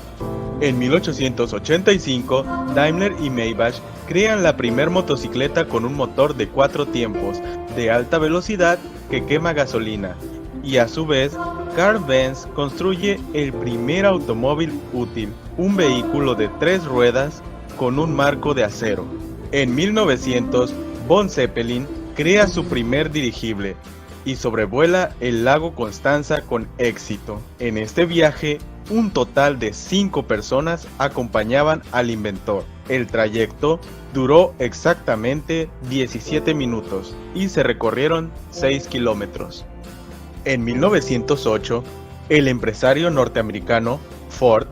En 1885, Daimler y Maybach crean la primera motocicleta con un motor de 4 tiempos de alta velocidad que quema gasolina, y a su vez, Carl Benz construye el primer automóvil útil, un vehículo de 3 ruedas con un marco de acero. En 1900, von Zeppelin crea su primer dirigible y sobrevuela el lago Constanza con éxito. En este viaje, un total de 5 personas acompañaban al inventor. El trayecto duró exactamente 17 minutos y se recorrieron 6 kilómetros. En 1908, el empresario norteamericano Ford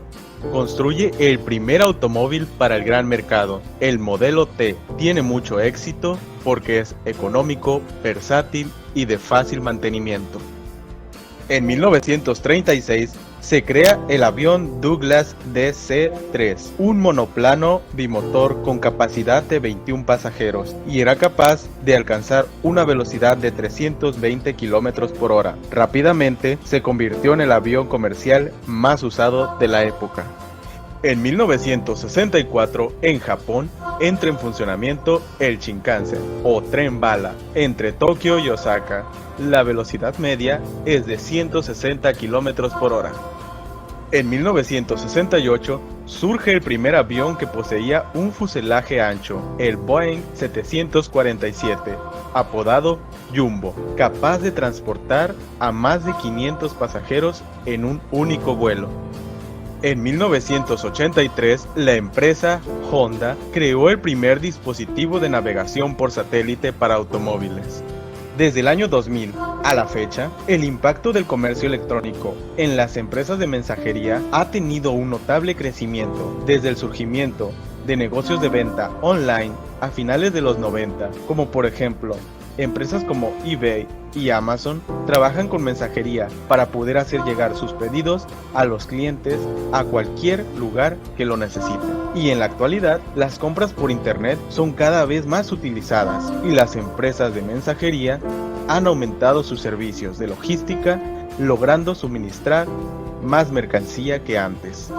construye el primer automóvil para el gran mercado, el modelo T. Tiene mucho éxito porque es económico, versátil y de fácil mantenimiento. En 1936 se crea el avión Douglas DC-3, un monoplano bimotor con capacidad de 21 pasajeros y era capaz de alcanzar una velocidad de 320 km por hora. Rápidamente se convirtió en el avión comercial más usado de la época. En 1964, en Japón, entra en funcionamiento el Shinkansen, o tren bala, entre Tokio y Osaka. La velocidad media es de 160 km por hora. En 1968, surge el primer avión que poseía un fuselaje ancho, el Boeing 747, apodado Jumbo, capaz de transportar a más de 500 pasajeros en un único vuelo. En 1983, la empresa Honda creó el primer dispositivo de navegación por satélite para automóviles. Desde el año 2000 a la fecha, el impacto del comercio electrónico en las empresas de mensajería ha tenido un notable crecimiento desde el surgimiento de negocios de venta online a finales de los 90, como por ejemplo, empresas como eBay y Amazon trabajan con mensajería para poder hacer llegar sus pedidos a los clientes a cualquier lugar que lo necesiten. Y en la actualidad, las compras por internet son cada vez más utilizadas y las empresas de mensajería han aumentado sus servicios de logística, logrando suministrar más mercancía que antes.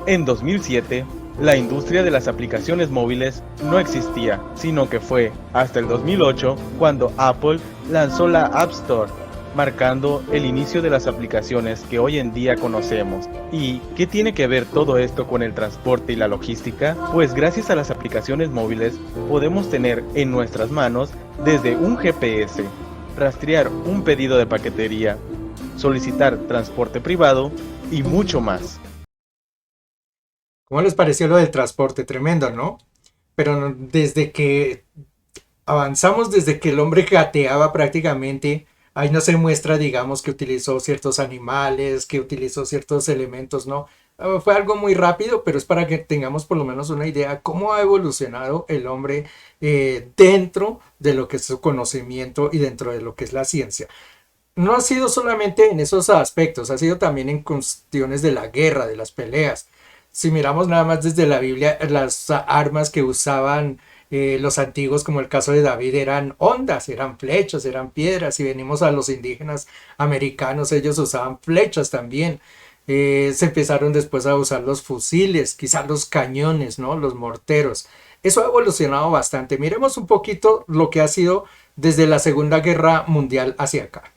En 2007, la industria de las aplicaciones móviles no existía, sino que fue hasta el 2008 cuando Apple lanzó la App Store, marcando el inicio de las aplicaciones que hoy en día conocemos. ¿Y qué tiene que ver todo esto con el transporte y la logística? Pues gracias a las aplicaciones móviles podemos tener en nuestras manos desde un GPS, rastrear un pedido de paquetería, solicitar transporte privado y mucho más. ¿Cómo les pareció lo del transporte? Tremendo, ¿no? Pero desde que avanzamos, desde que el hombre gateaba prácticamente, ahí no se muestra, digamos, que utilizó ciertos animales, que utilizó ciertos elementos, ¿no? Fue algo muy rápido, pero es para que tengamos por lo menos una idea cómo ha evolucionado el hombre dentro de lo que es su conocimiento y dentro de lo que es la ciencia. No ha sido solamente en esos aspectos, ha sido también en cuestiones de la guerra, de las peleas. Si miramos nada más desde la Biblia, las armas que usaban los antiguos, como el caso de David, eran hondas, eran flechas, eran piedras. Si venimos a los indígenas americanos, ellos usaban flechas también. Se empezaron después a usar los fusiles, quizás los cañones, ¿no? Los morteros. Eso ha evolucionado bastante. Miremos un poquito lo que ha sido desde la Segunda Guerra Mundial hacia acá.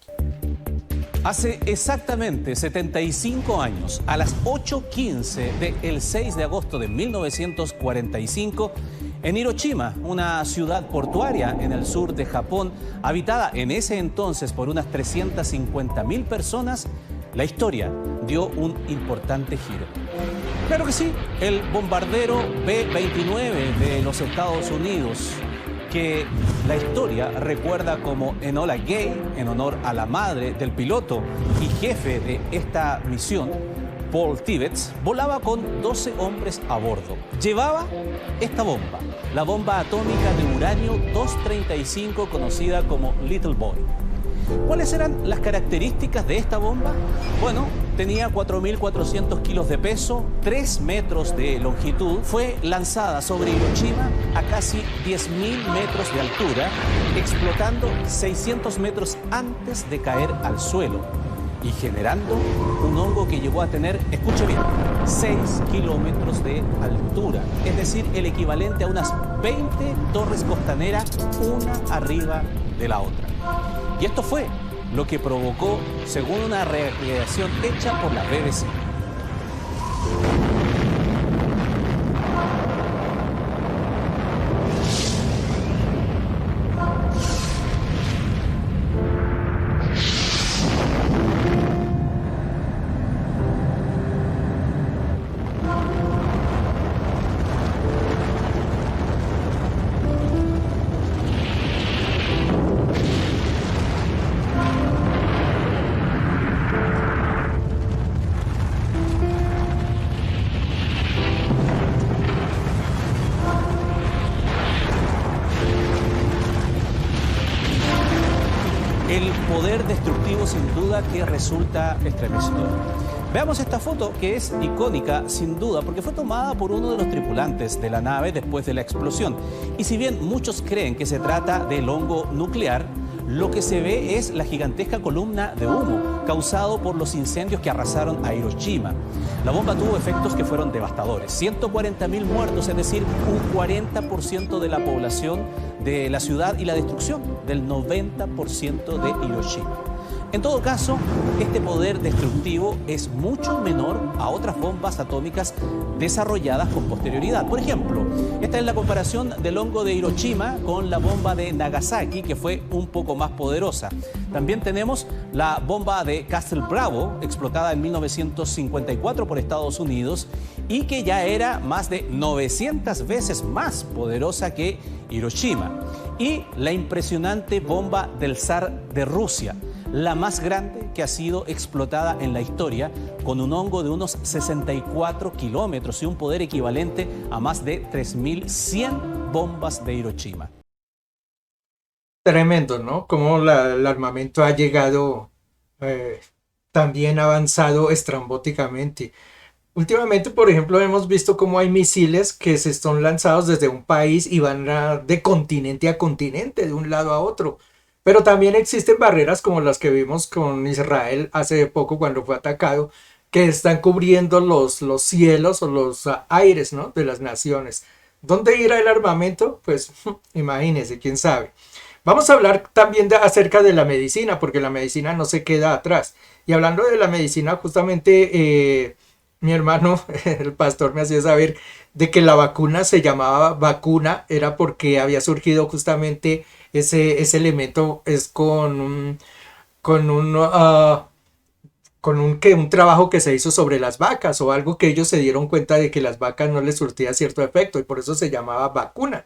Hace exactamente 75 años, a las 8:15 del 6 de agosto de 1945, En Hiroshima, una ciudad portuaria en el sur de Japón, habitada en ese entonces por unas 350.000 personas, la historia dio un importante giro. Claro que sí, el bombardero B-29 de los Estados Unidos, que la historia recuerda como Enola Gay, en honor a la madre del piloto y jefe de esta misión, Paul Tibbets, volaba con 12 hombres a bordo. Llevaba esta bomba, la bomba atómica de uranio 235, conocida como Little Boy. ¿Cuáles eran las características de esta bomba? Bueno, tenía 4.400 kilos de peso, 3 metros de longitud, fue lanzada sobre Hiroshima a casi 10.000 metros de altura, explotando 600 metros antes de caer al suelo y generando un hongo que llegó a tener, escuche bien, 6 kilómetros de altura, es decir, el equivalente a unas 20 torres costaneras, una arriba de la otra. Y esto fue lo que provocó, según una recreación hecha por la BBC. El poder destructivo sin duda que resulta estremecedor. Veamos esta foto que es icónica sin duda porque fue tomada por uno de los tripulantes de la nave después de la explosión. Y si bien muchos creen que se trata del hongo nuclear, lo que se ve es la gigantesca columna de humo causado por los incendios que arrasaron a Hiroshima. La bomba tuvo efectos que fueron devastadores. 140.000 muertos, es decir, un 40% de la población de la ciudad y la destrucción del 90% de Hiroshima. En todo caso, este poder destructivo es mucho menor a otras bombas atómicas desarrolladas con posterioridad. Por ejemplo, esta es la comparación del hongo de Hiroshima con la bomba de Nagasaki, que fue un poco más poderosa. También tenemos la bomba de Castle Bravo, explotada en 1954 por Estados Unidos y que ya era más de 900 veces más poderosa que Hiroshima. Y la impresionante bomba del zar de Rusia, la más grande que ha sido explotada en la historia, con un hongo de unos 64 kilómetros y un poder equivalente a más de 3.100 bombas de Hiroshima. Tremendo, ¿no? Cómo el armamento ha llegado también avanzado estrambóticamente. Últimamente, por ejemplo, hemos visto cómo hay misiles que se están lanzados desde un país y van de continente a continente, de un lado a otro. Pero también existen barreras como las que vimos con Israel hace poco cuando fue atacado, que están cubriendo los cielos o los aires, ¿no?, de las naciones. ¿Dónde irá el armamento? Pues imagínense, quién sabe. Vamos a hablar también acerca de la medicina, porque la medicina no se queda atrás. Y hablando de la medicina, justamente mi hermano, el pastor, me hacía saber de que la vacuna se llamaba vacuna, era porque había surgido justamente ese elemento es con un trabajo que se hizo sobre las vacas o algo que ellos se dieron cuenta de que las vacas no les surtía cierto efecto y por eso se llamaba vacuna.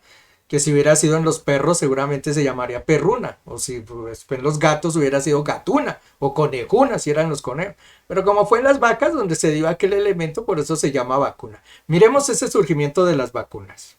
Que si hubiera sido en los perros seguramente se llamaría perruna, o si pues, en los gatos hubiera sido gatuna o conejuna si eran los conejos. Pero como fue en las vacas donde se dio aquel elemento, por eso se llama vacuna. Miremos ese surgimiento de las vacunas.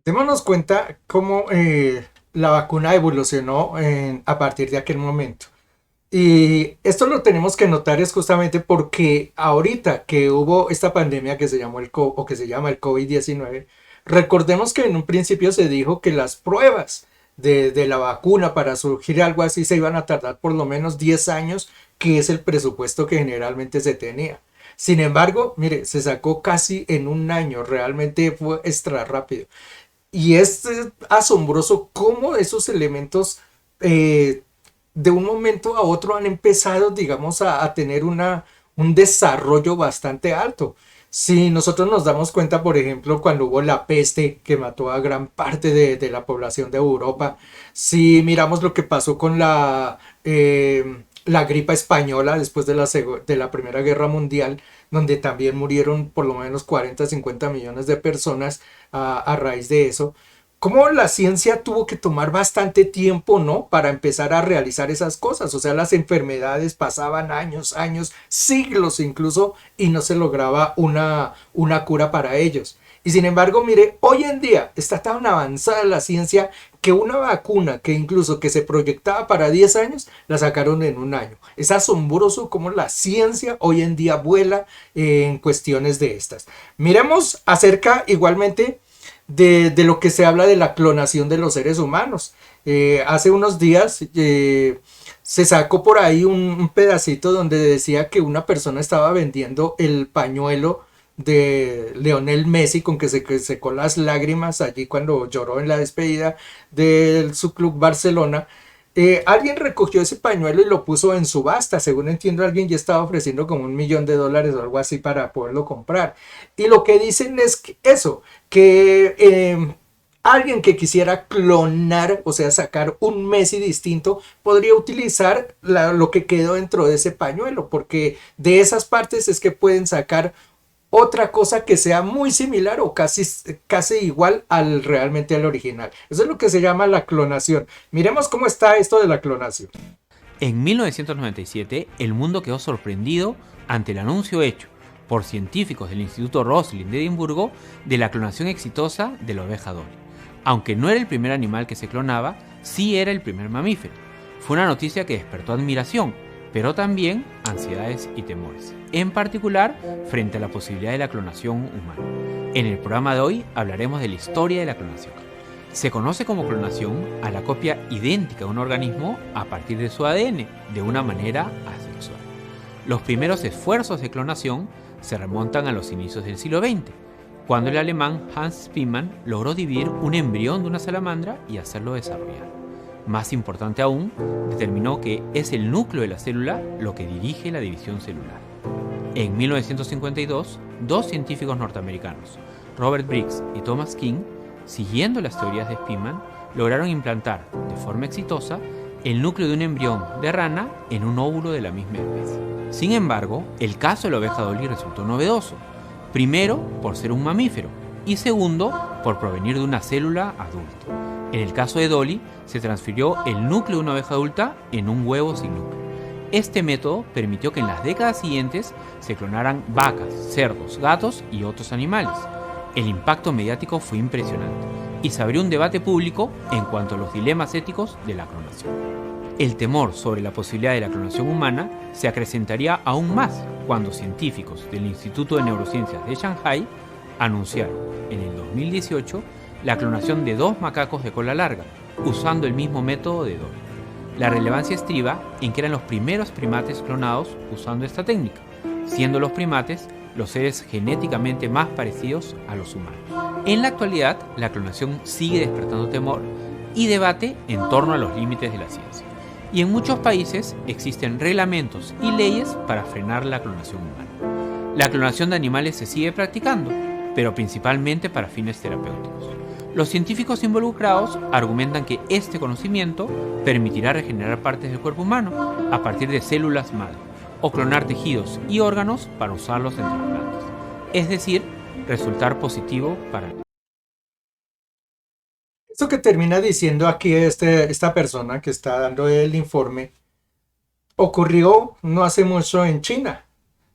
Démonos cuenta cómo la vacuna evolucionó a partir de aquel momento. Y esto lo tenemos que notar es justamente porque ahorita que hubo esta pandemia que se llamó o que se llama el COVID-19, recordemos que en un principio se dijo que las pruebas de la vacuna para surgir algo así se iban a tardar por lo menos 10 años, que es el presupuesto que generalmente se tenía. Sin embargo, mire, se sacó casi en un año, realmente fue extra rápido. Y es asombroso cómo esos elementos eh, de un momento a otro han empezado, digamos, a tener un desarrollo bastante alto. Si nosotros nos damos cuenta, por ejemplo, cuando hubo la peste que mató a gran parte de la población de Europa, si miramos lo que pasó con la gripa española después de la Primera Guerra Mundial, donde también murieron por lo menos 40, 50 millones de personas a raíz de eso, cómo la ciencia tuvo que tomar bastante tiempo, ¿no? Para empezar a realizar esas cosas. O sea, las enfermedades pasaban años, años, siglos incluso, y no se lograba una cura para ellos. Y sin embargo, mire, hoy en día está tan avanzada la ciencia que una vacuna que incluso que se proyectaba para 10 años, la sacaron en un año. Es asombroso cómo la ciencia hoy en día vuela en cuestiones de estas. Miremos acerca igualmente de lo que se habla de la clonación de los seres humanos. Hace unos días se sacó por ahí un pedacito donde decía que una persona estaba vendiendo el pañuelo de Lionel Messi con que secó las lágrimas allí cuando lloró en la despedida de su club Barcelona. Alguien recogió ese pañuelo y lo puso en subasta. Según entiendo, alguien ya estaba ofreciendo como $1.000.000 o algo así para poderlo comprar. Y lo que dicen es que eso, que alguien que quisiera clonar, o sea, sacar un Messi distinto, podría utilizar lo que quedó dentro de ese pañuelo, porque de esas partes es que pueden sacar otra cosa que sea muy similar o casi igual realmente al original. Eso es lo que se llama la clonación. Miremos cómo está esto de la clonación. En 1997, el mundo quedó sorprendido ante el anuncio hecho por científicos del Instituto Roslin de Edimburgo de la clonación exitosa de la oveja Dolly. Aunque no era el primer animal que se clonaba, sí era el primer mamífero. Fue una noticia que despertó admiración, pero también ansiedades y temores, en particular frente a la posibilidad de la clonación humana. En el programa de hoy hablaremos de la historia de la clonación. Se conoce como clonación a la copia idéntica de un organismo a partir de su ADN, de una manera asexual. Los primeros esfuerzos de clonación se remontan a los inicios del siglo XX, cuando el alemán Hans Spemann logró dividir un embrión de una salamandra y hacerlo desarrollar. Más importante aún, determinó que es el núcleo de la célula lo que dirige la división celular. En 1952, dos científicos norteamericanos, Robert Briggs y Thomas King, siguiendo las teorías de Spemann, lograron implantar, de forma exitosa, el núcleo de un embrión de rana en un óvulo de la misma especie. Sin embargo, el caso de la oveja Dolly resultó novedoso, primero por ser un mamífero y segundo por provenir de una célula adulta. En el caso de Dolly, se transfirió el núcleo de una oveja adulta en un huevo sin núcleo. Este método permitió que en las décadas siguientes se clonaran vacas, cerdos, gatos y otros animales. El impacto mediático fue impresionante y se abrió un debate público en cuanto a los dilemas éticos de la clonación. El temor sobre la posibilidad de la clonación humana se acrecentaría aún más cuando científicos del Instituto de Neurociencias de Shanghai anunciaron en el 2018 la clonación de 2 macacos de cola larga, usando el mismo método de Dolly. La relevancia estriba en que eran los primeros primates clonados usando esta técnica, siendo los primates los seres genéticamente más parecidos a los humanos. En la actualidad, la clonación sigue despertando temor y debate en torno a los límites de la ciencia. Y en muchos países existen reglamentos y leyes para frenar la clonación humana. La clonación de animales se sigue practicando, pero principalmente para fines terapéuticos. Los científicos involucrados argumentan que este conocimiento permitirá regenerar partes del cuerpo humano a partir de células madre, o clonar tejidos y órganos para usarlos en trasplantes, es decir, resultar positivo para... Esto que termina diciendo aquí esta persona que está dando el informe ocurrió no hace mucho en China.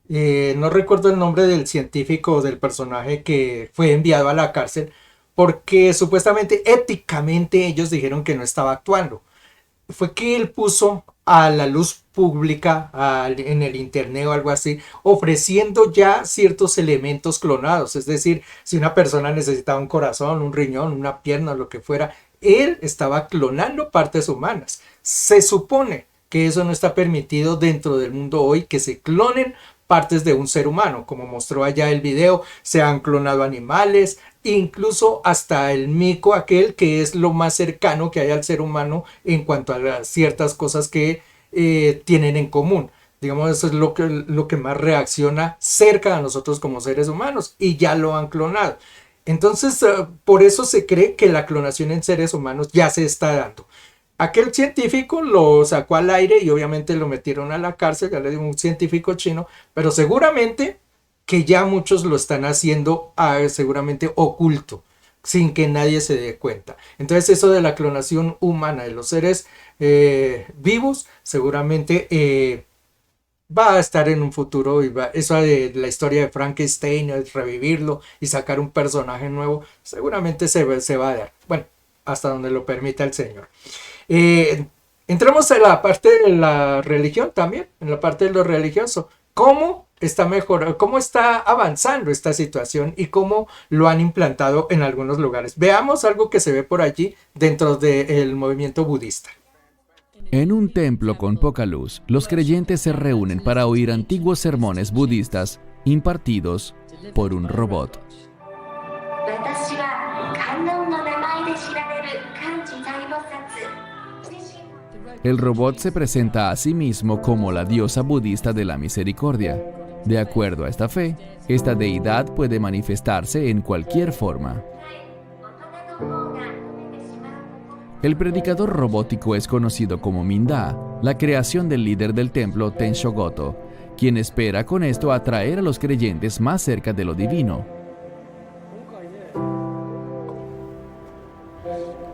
No recuerdo el nombre del científico o del personaje que fue enviado a la cárcel porque supuestamente éticamente ellos dijeron que no estaba actuando. Fue que él puso a la luz pública en el internet o algo así, ofreciendo ya ciertos elementos clonados. Es decir, si una persona necesitaba un corazón, un riñón, una pierna, lo que fuera, él estaba clonando partes humanas. Se supone que eso no está permitido dentro del mundo hoy, que se clonen partes de un ser humano, como mostró allá el video. Se han clonado animales, incluso hasta el mico aquel, que es lo más cercano que hay al ser humano en cuanto a ciertas cosas que tienen en común. Digamos, eso es lo que más reacciona cerca a nosotros como seres humanos, y ya lo han clonado. Entonces, por eso se cree que la clonación en seres humanos ya se está dando. Aquel científico lo sacó al aire y obviamente lo metieron a la cárcel, ya le digo, un científico chino, pero seguramente que ya muchos lo están haciendo seguramente oculto, sin que nadie se dé cuenta. Entonces eso de la clonación humana de los seres vivos seguramente va a estar en un futuro, y eso de la historia de Frankenstein, revivirlo y sacar un personaje nuevo, seguramente se va a dar. Bueno, hasta donde lo permita el Señor. Entremos en la parte de la religión también, en la parte de lo religioso. ¿Cómo está cómo está avanzando esta situación y cómo lo han implantado en algunos lugares? Veamos algo que se ve por allí dentro del movimiento budista. En un templo con poca luz, los creyentes se reúnen para oír antiguos sermones budistas impartidos por un robot. El robot se presenta a sí mismo como la diosa budista de la misericordia. De acuerdo a esta fe, esta deidad puede manifestarse en cualquier forma. El predicador robótico es conocido como Minda, la creación del líder del templo Tenshogoto, quien espera con esto atraer a los creyentes más cerca de lo divino.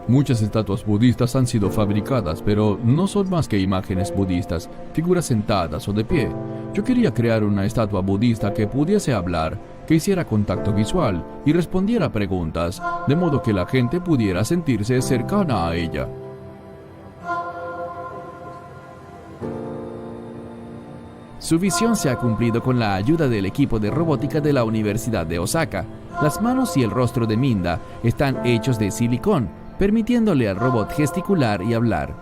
Muchas estatuas budistas han sido fabricadas, pero no son más que imágenes budistas, figuras sentadas o de pie. Yo quería crear una estatua budista que pudiese hablar, que hiciera contacto visual y respondiera a preguntas, de modo que la gente pudiera sentirse cercana a ella. Su visión se ha cumplido con la ayuda del equipo de robótica de la Universidad de Osaka. Las manos y el rostro de Minda están hechos de silicón, permitiéndole al robot gesticular y hablar.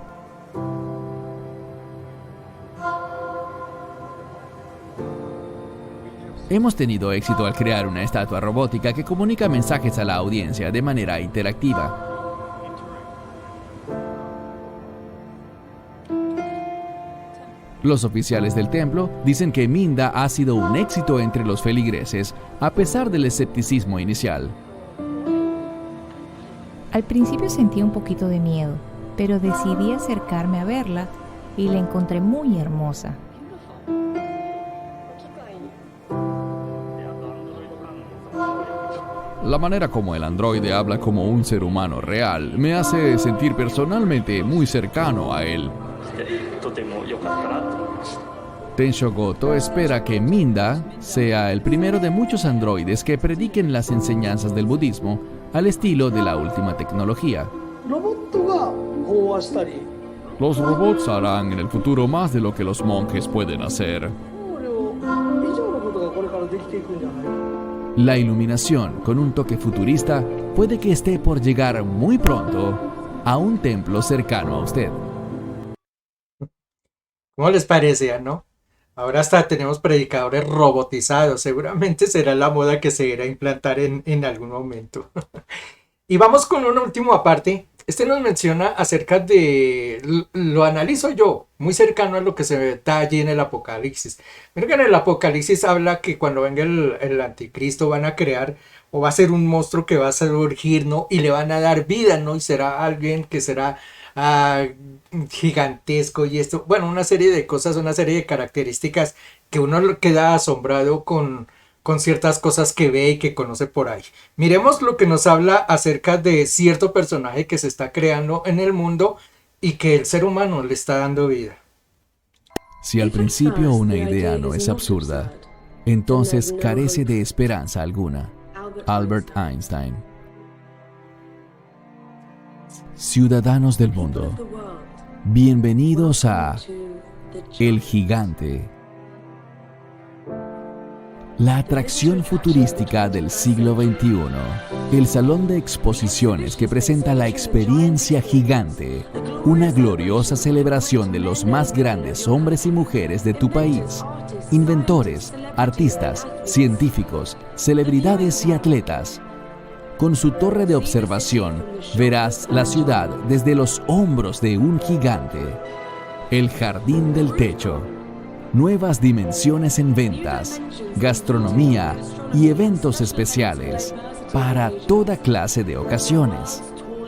Hemos tenido éxito al crear una estatua robótica que comunica mensajes a la audiencia de manera interactiva. Los oficiales del templo dicen que Minda ha sido un éxito entre los feligreses, a pesar del escepticismo inicial. Al principio sentí un poquito de miedo, pero decidí acercarme a verla y la encontré muy hermosa. La manera como el androide habla como un ser humano real me hace sentir personalmente muy cercano a él. Tenshogoto espera que Minda sea el primero de muchos androides que prediquen las enseñanzas del budismo al estilo de la última tecnología. Los robots harán en el futuro más de lo que los monjes pueden hacer. La iluminación, con un toque futurista, puede que esté por llegar muy pronto a un templo cercano a usted. ¿Cómo les parece, no? Ahora hasta tenemos predicadores robotizados. Seguramente será la moda que se irá a implantar en algún momento. Y vamos con una última aparte. Este nos menciona acerca de, lo analizo yo, muy cercano a lo que se da allí en el Apocalipsis. Mira que en el Apocalipsis habla que cuando venga el anticristo van a crear, o va a ser un monstruo que va a surgir, ¿no? Y le van a dar vida, ¿no? Y será alguien que será gigantesco y esto, bueno, una serie de cosas, una serie de características que uno queda asombrado con ciertas cosas que ve y que conoce por ahí. Miremos lo que nos habla acerca de cierto personaje que se está creando en el mundo y que el ser humano le está dando vida. Si al principio una idea no es absurda, entonces carece de esperanza alguna. Albert Einstein. Ciudadanos del mundo, bienvenidos a El Gigante, la atracción futurística del siglo XXI, el salón de exposiciones que presenta la experiencia gigante, una gloriosa celebración de los más grandes hombres y mujeres de tu país, inventores, artistas, científicos, celebridades y atletas. Con su torre de observación verás la ciudad desde los hombros de un gigante. El jardín del techo. Nuevas dimensiones en ventas, gastronomía y eventos especiales para toda clase de ocasiones.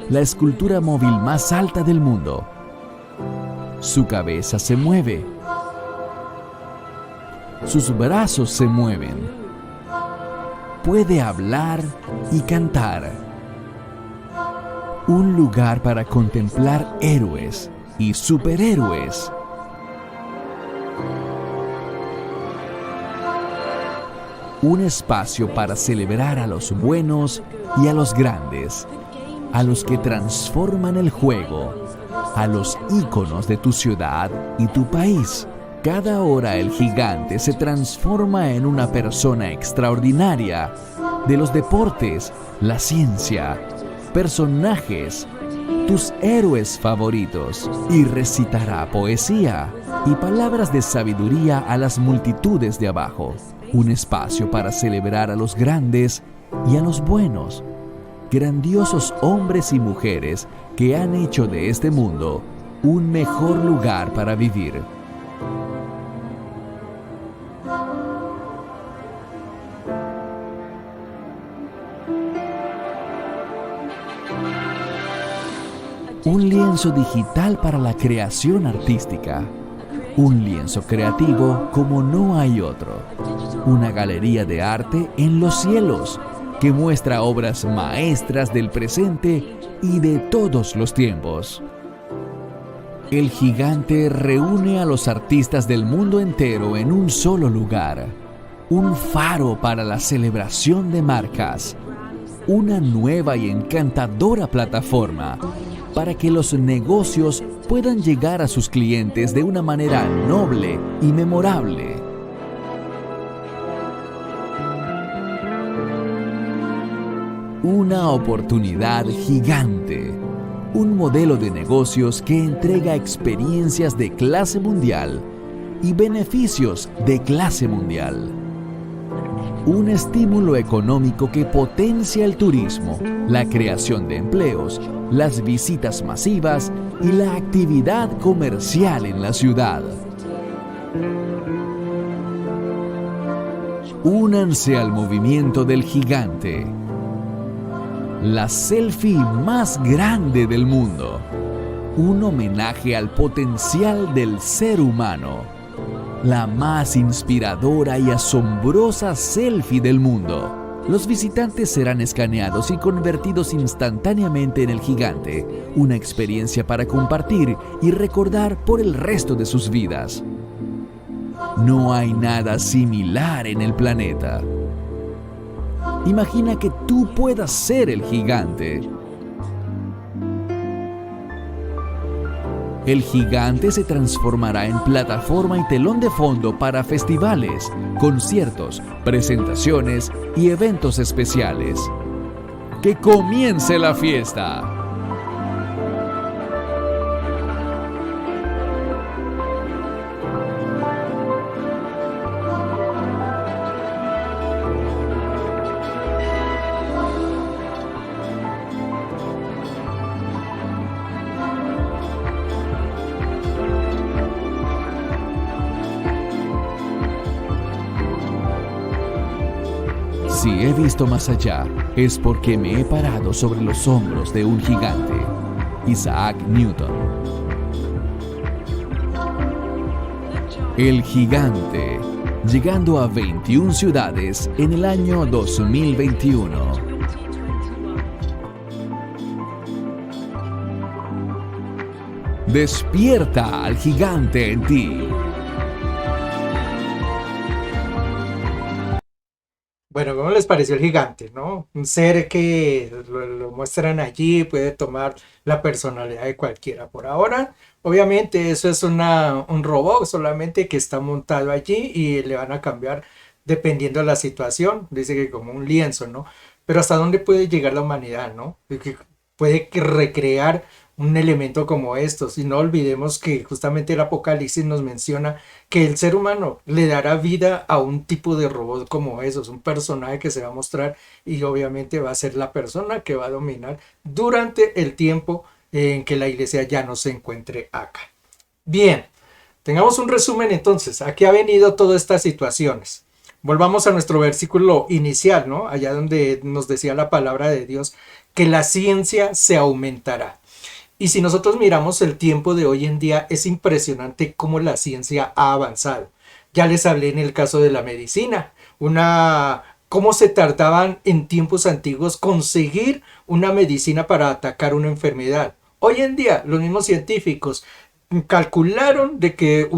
La escultura móvil más alta del mundo. Su cabeza se mueve. Sus brazos se mueven. Puede hablar y cantar. Un lugar para contemplar héroes y superhéroes. Un espacio para celebrar a los buenos y a los grandes, a los que transforman el juego, a los íconos de tu ciudad y tu país. Cada hora el gigante se transforma en una persona extraordinaria de los deportes, la ciencia, personajes, tus héroes favoritos, y recitará poesía y palabras de sabiduría a las multitudes de abajo. Un espacio para celebrar a los grandes y a los buenos, grandiosos hombres y mujeres que han hecho de este mundo un mejor lugar para vivir. Un lienzo digital para la creación artística. Un lienzo creativo como no hay otro. Una galería de arte en los cielos que muestra obras maestras del presente y de todos los tiempos. El gigante reúne a los artistas del mundo entero en un solo lugar. Un faro para la celebración de marcas. Una nueva y encantadora plataforma para que los negocios puedan llegar a sus clientes de una manera noble y memorable. Una oportunidad gigante. Un modelo de negocios que entrega experiencias de clase mundial y beneficios de clase mundial. Un estímulo económico que potencia el turismo, la creación de empleos, las visitas masivas y la actividad comercial en la ciudad. Únanse al movimiento del gigante. La selfie más grande del mundo. Un homenaje al potencial del ser humano. La más inspiradora y asombrosa selfie del mundo. Los visitantes serán escaneados y convertidos instantáneamente en el gigante, una experiencia para compartir y recordar por el resto de sus vidas. No hay nada similar en el planeta. Imagina que tú puedas ser el gigante. El gigante se transformará en plataforma y telón de fondo para festivales, conciertos, presentaciones y eventos especiales. ¡Que comience la fiesta! Si he visto más allá, es porque me he parado sobre los hombros de un gigante. Isaac Newton. El gigante, llegando a 21 ciudades en el año 2021. Despierta al gigante en ti. Bueno, ¿cómo les pareció el gigante, no? Un ser que lo muestran allí, puede tomar la personalidad de cualquiera. Por ahora, obviamente, eso es un robot solamente que está montado allí y le van a cambiar dependiendo de la situación. Dice que como un lienzo, ¿no? Pero ¿hasta dónde puede llegar la humanidad, no? Puede recrear un elemento como estos. Y no olvidemos que justamente el Apocalipsis nos menciona que el ser humano le dará vida a un tipo de robot como esos, un personaje que se va a mostrar y obviamente va a ser la persona que va a dominar durante el tiempo en que la iglesia ya no se encuentre acá. Bien, tengamos un resumen entonces. ¿A qué ha venido todas estas situaciones? Volvamos a nuestro versículo inicial, ¿no? Allá donde nos decía la palabra de Dios que la ciencia se aumentará. Y si nosotros miramos el tiempo de hoy en día, es impresionante cómo la ciencia ha avanzado. Ya les hablé en el caso de la medicina, cómo se tardaban en tiempos antiguos conseguir una medicina para atacar una enfermedad. Hoy en día, los mismos científicos calcularon de que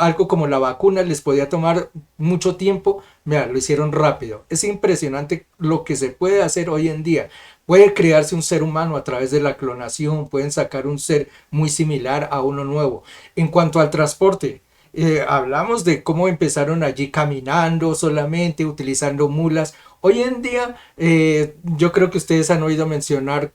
algo como la vacuna les podía tomar mucho tiempo. Mira, lo hicieron rápido. Es impresionante lo que se puede hacer hoy en día. Puede crearse un ser humano a través de la clonación, pueden sacar un ser muy similar a uno nuevo. En cuanto al transporte, hablamos de cómo empezaron allí caminando solamente, utilizando mulas. Hoy en día, yo creo que ustedes han oído mencionar,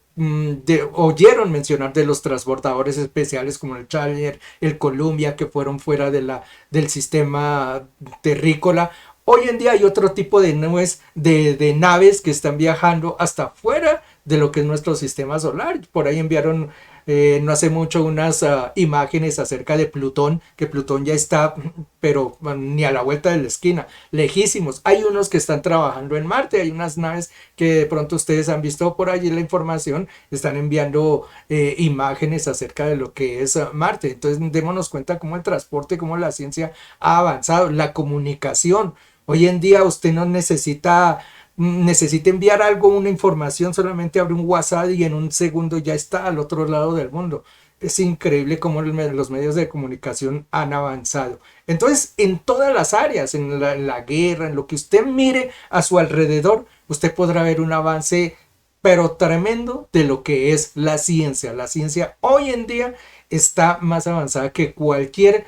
oyeron mencionar de los transbordadores especiales como el Challenger, el Columbia, que fueron fuera del sistema terrícola. Hoy en día hay otro tipo de naves que están viajando hasta fuera de lo que es nuestro sistema solar. Por ahí enviaron no hace mucho unas imágenes acerca de Plutón, que Plutón ya está, pero ni a la vuelta de la esquina, lejísimos. Hay unos que están trabajando en Marte, hay unas naves que de pronto ustedes han visto por allí la información, están enviando imágenes acerca de lo que es Marte. Entonces démonos cuenta cómo el transporte, cómo la ciencia ha avanzado, la comunicación. Hoy en día usted no necesita enviar algo, una información, solamente abre un WhatsApp y en un segundo ya está al otro lado del mundo. Es increíble cómo los medios de comunicación han avanzado. Entonces, en todas las áreas, en la guerra, en lo que usted mire a su alrededor, usted podrá ver un avance, pero tremendo, de lo que es la ciencia. La ciencia hoy en día está más avanzada que cualquier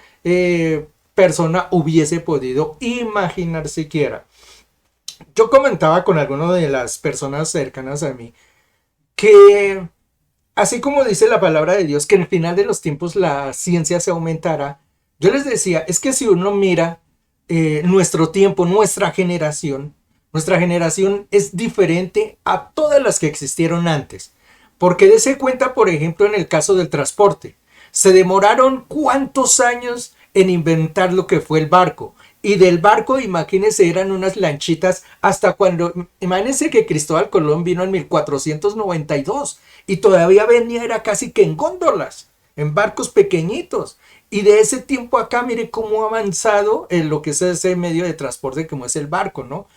persona hubiese podido imaginar siquiera. Yo comentaba con alguna de las personas cercanas a mí que, así como dice la palabra de Dios, que en el final de los tiempos la ciencia se aumentará, yo les decía, es que si uno mira nuestro tiempo, nuestra generación es diferente a todas las que existieron antes. Porque dése cuenta, por ejemplo, en el caso del transporte, se demoraron ¿cuántos años en inventar lo que fue el barco? Y del barco, imagínense, eran unas lanchitas hasta cuando, imagínense que Cristóbal Colón vino en 1492 y todavía venía, era casi que en góndolas, en barcos pequeñitos. Y de ese tiempo acá, mire cómo ha avanzado en lo que es ese medio de transporte como es el barco, ¿no?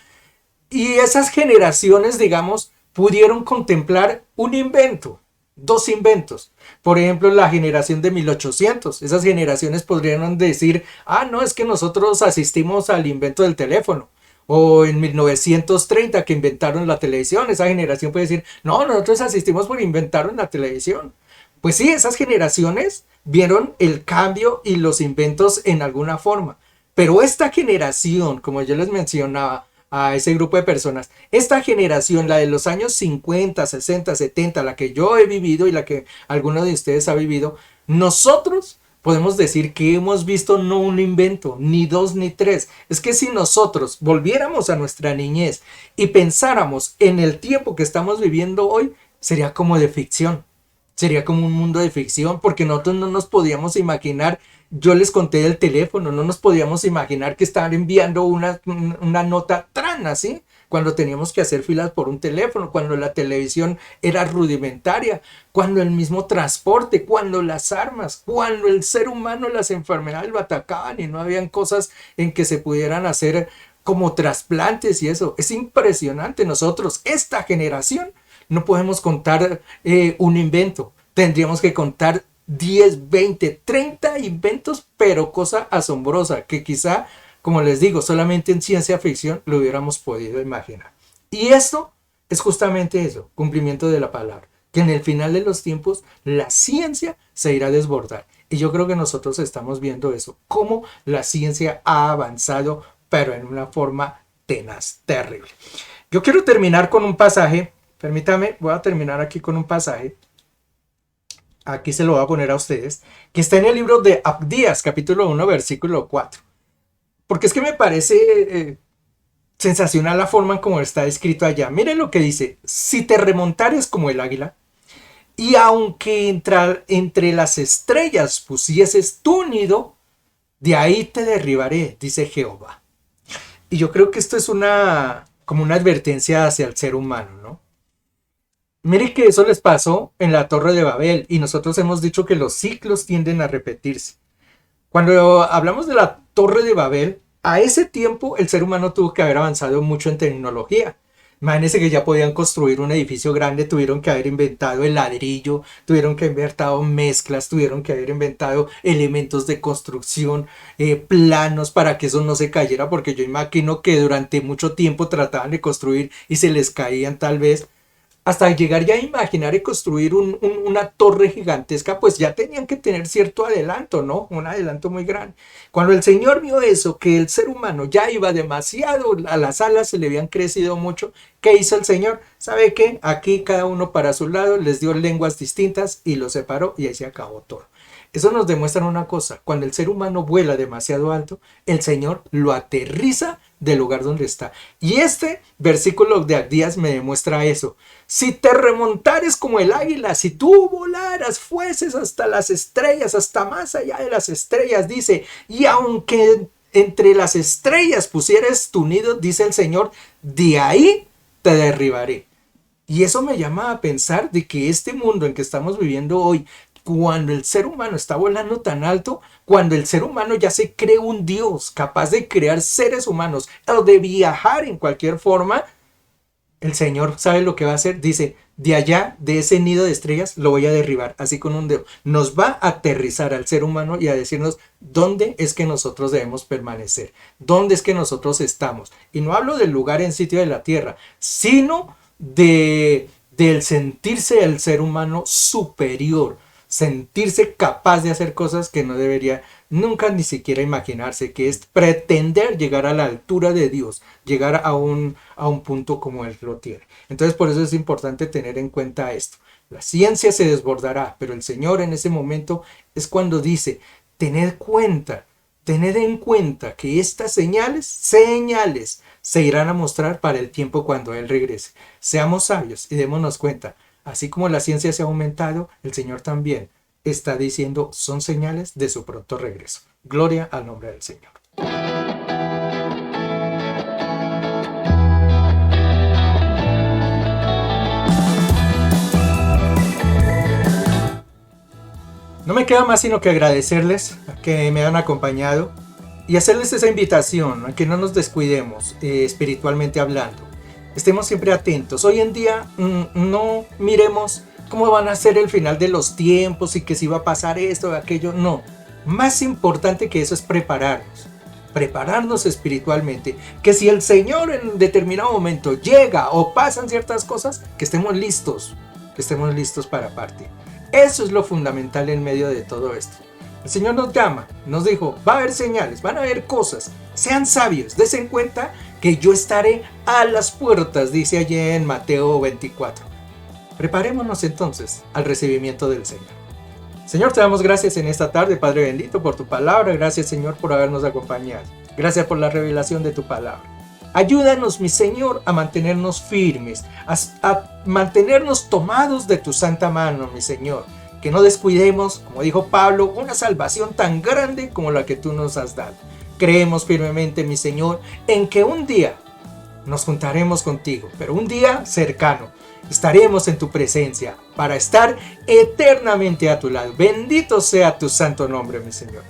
Y esas generaciones, digamos, pudieron contemplar un invento, dos inventos. Por ejemplo, la generación de 1800. Esas generaciones podrían decir, no, es que nosotros asistimos al invento del teléfono. O en 1930 que inventaron la televisión. Esa generación puede decir, no, nosotros asistimos porque inventaron la televisión. Pues sí, esas generaciones vieron el cambio y los inventos en alguna forma. Pero esta generación, como yo les mencionaba, a ese grupo de personas, esta generación, la de los años 50, 60, 70, la que yo he vivido y la que alguno de ustedes ha vivido, nosotros podemos decir que hemos visto no un invento, ni dos ni tres. Es que si nosotros volviéramos a nuestra niñez y pensáramos en el tiempo que estamos viviendo hoy, sería como de ficción. Sería como un mundo de ficción, porque nosotros no nos podíamos imaginar. Yo les conté del teléfono, no nos podíamos imaginar que estaban enviando una nota así, cuando teníamos que hacer filas por un teléfono, cuando la televisión era rudimentaria, cuando el mismo transporte, cuando las armas, cuando el ser humano, las enfermedades lo atacaban y no habían cosas en que se pudieran hacer como trasplantes y eso. Es impresionante. Nosotros, esta generación, no podemos contar un invento, tendríamos que contar 10, 20, 30 inventos, pero cosa asombrosa, que quizá como les digo, solamente en ciencia ficción lo hubiéramos podido imaginar. Y esto es justamente eso, cumplimiento de la palabra, que en el final de los tiempos la ciencia se irá a desbordar. Y yo creo que nosotros estamos viendo eso, cómo la ciencia ha avanzado, pero en una forma tenaz, terrible. Yo quiero terminar con un pasaje, permítame, voy a terminar aquí con un pasaje, aquí se lo voy a poner a ustedes, que está en el libro de Abdías, capítulo 1, versículo 4. Porque es que me parece sensacional la forma en cómo está escrito allá. Miren lo que dice: si te remontares como el águila, y aunque entre las estrellas pusieses tu nido, de ahí te derribaré, dice Jehová. Y yo creo que esto es como una advertencia hacia el ser humano, ¿no? Miren que eso les pasó en la Torre de Babel, y nosotros hemos dicho que los ciclos tienden a repetirse. Cuando hablamos de la Torre de Babel, a ese tiempo el ser humano tuvo que haber avanzado mucho en tecnología. Imagínense que ya podían construir un edificio grande, tuvieron que haber inventado el ladrillo, tuvieron que haber inventado mezclas, tuvieron que haber inventado elementos de construcción, planos para que eso no se cayera, porque yo imagino que durante mucho tiempo trataban de construir y se les caían tal vez. Hasta llegar ya a imaginar y construir una torre gigantesca, pues ya tenían que tener cierto adelanto, ¿no? Un adelanto muy grande. Cuando el Señor vio eso, que el ser humano ya iba demasiado, a las alas se le habían crecido mucho, ¿qué hizo el Señor? ¿Sabe qué? Aquí cada uno para su lado, les dio lenguas distintas y los separó y ahí se acabó todo. Eso nos demuestra una cosa: cuando el ser humano vuela demasiado alto, el Señor lo aterriza del lugar donde está. Y este versículo de Abdías me demuestra eso. Si te remontares como el águila, si tú volaras, fueses hasta las estrellas, hasta más allá de las estrellas, dice, y aunque entre las estrellas pusieres tu nido, dice el Señor, de ahí te derribaré. Y eso me llama a pensar de que este mundo en que estamos viviendo hoy, cuando el ser humano está volando tan alto, cuando el ser humano ya se cree un Dios capaz de crear seres humanos o de viajar en cualquier forma, el Señor sabe lo que va a hacer. Dice, de allá, de ese nido de estrellas, lo voy a derribar, así con un dedo. Nos va a aterrizar al ser humano y a decirnos dónde es que nosotros debemos permanecer, dónde es que nosotros estamos. Y no hablo del lugar en sitio de la tierra, sino del sentirse el ser humano superior, sentirse capaz de hacer cosas que no debería nunca ni siquiera imaginarse, que es pretender llegar a la altura de Dios, llegar a un punto como Él lo tiene. Entonces por eso es importante tener en cuenta esto. La ciencia se desbordará, pero el Señor en ese momento es cuando dice, tened en cuenta que estas señales se irán a mostrar para el tiempo cuando Él regrese. Seamos sabios y démonos cuenta. Así como la ciencia se ha aumentado, el Señor también está diciendo son señales de su pronto regreso. Gloria al nombre del Señor. No me queda más sino que agradecerles a que me han acompañado y hacerles esa invitación a que no nos descuidemos espiritualmente hablando. Estemos siempre atentos. Hoy en día no miremos cómo van a ser el final de los tiempos y que si va a pasar esto o aquello. No, más importante que eso es prepararnos espiritualmente. Que si el Señor en determinado momento llega o pasan ciertas cosas, que estemos listos para partir. Eso es lo fundamental en medio de todo esto. El Señor nos llama, nos dijo, va a haber señales, van a haber cosas. Sean sabios, desen cuenta que yo estaré a las puertas, dice allí en Mateo 24. Preparémonos entonces al recibimiento del Señor. Señor, te damos gracias en esta tarde, Padre bendito, por tu palabra. Gracias, Señor, por habernos acompañado. Gracias por la revelación de tu palabra. Ayúdanos, mi Señor, a mantenernos firmes, a mantenernos tomados de tu santa mano, mi Señor. Que no descuidemos, como dijo Pablo, una salvación tan grande como la que tú nos has dado. Creemos firmemente, mi Señor, en que un día nos juntaremos contigo, pero un día cercano. Estaremos en tu presencia para estar eternamente a tu lado. Bendito sea tu santo nombre, mi Señor.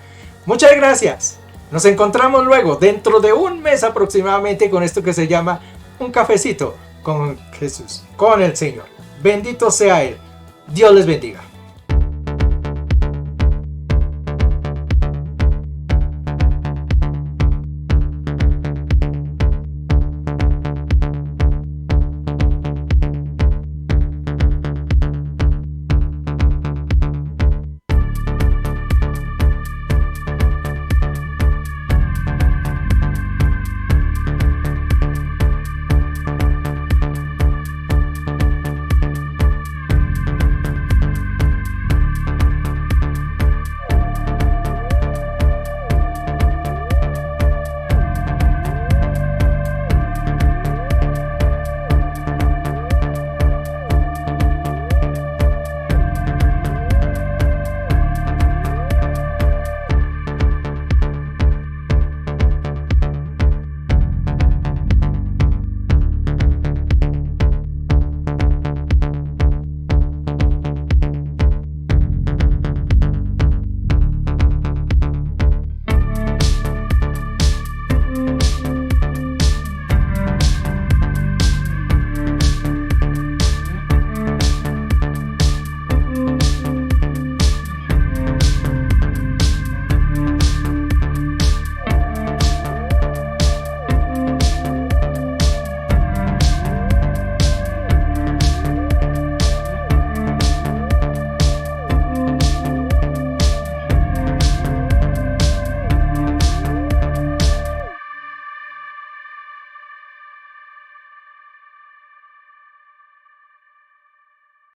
Muchas gracias. Nos encontramos luego, dentro de un mes aproximadamente, con esto que se llama Un Cafecito con Jesús, con el Señor. Bendito sea Él. Dios les bendiga.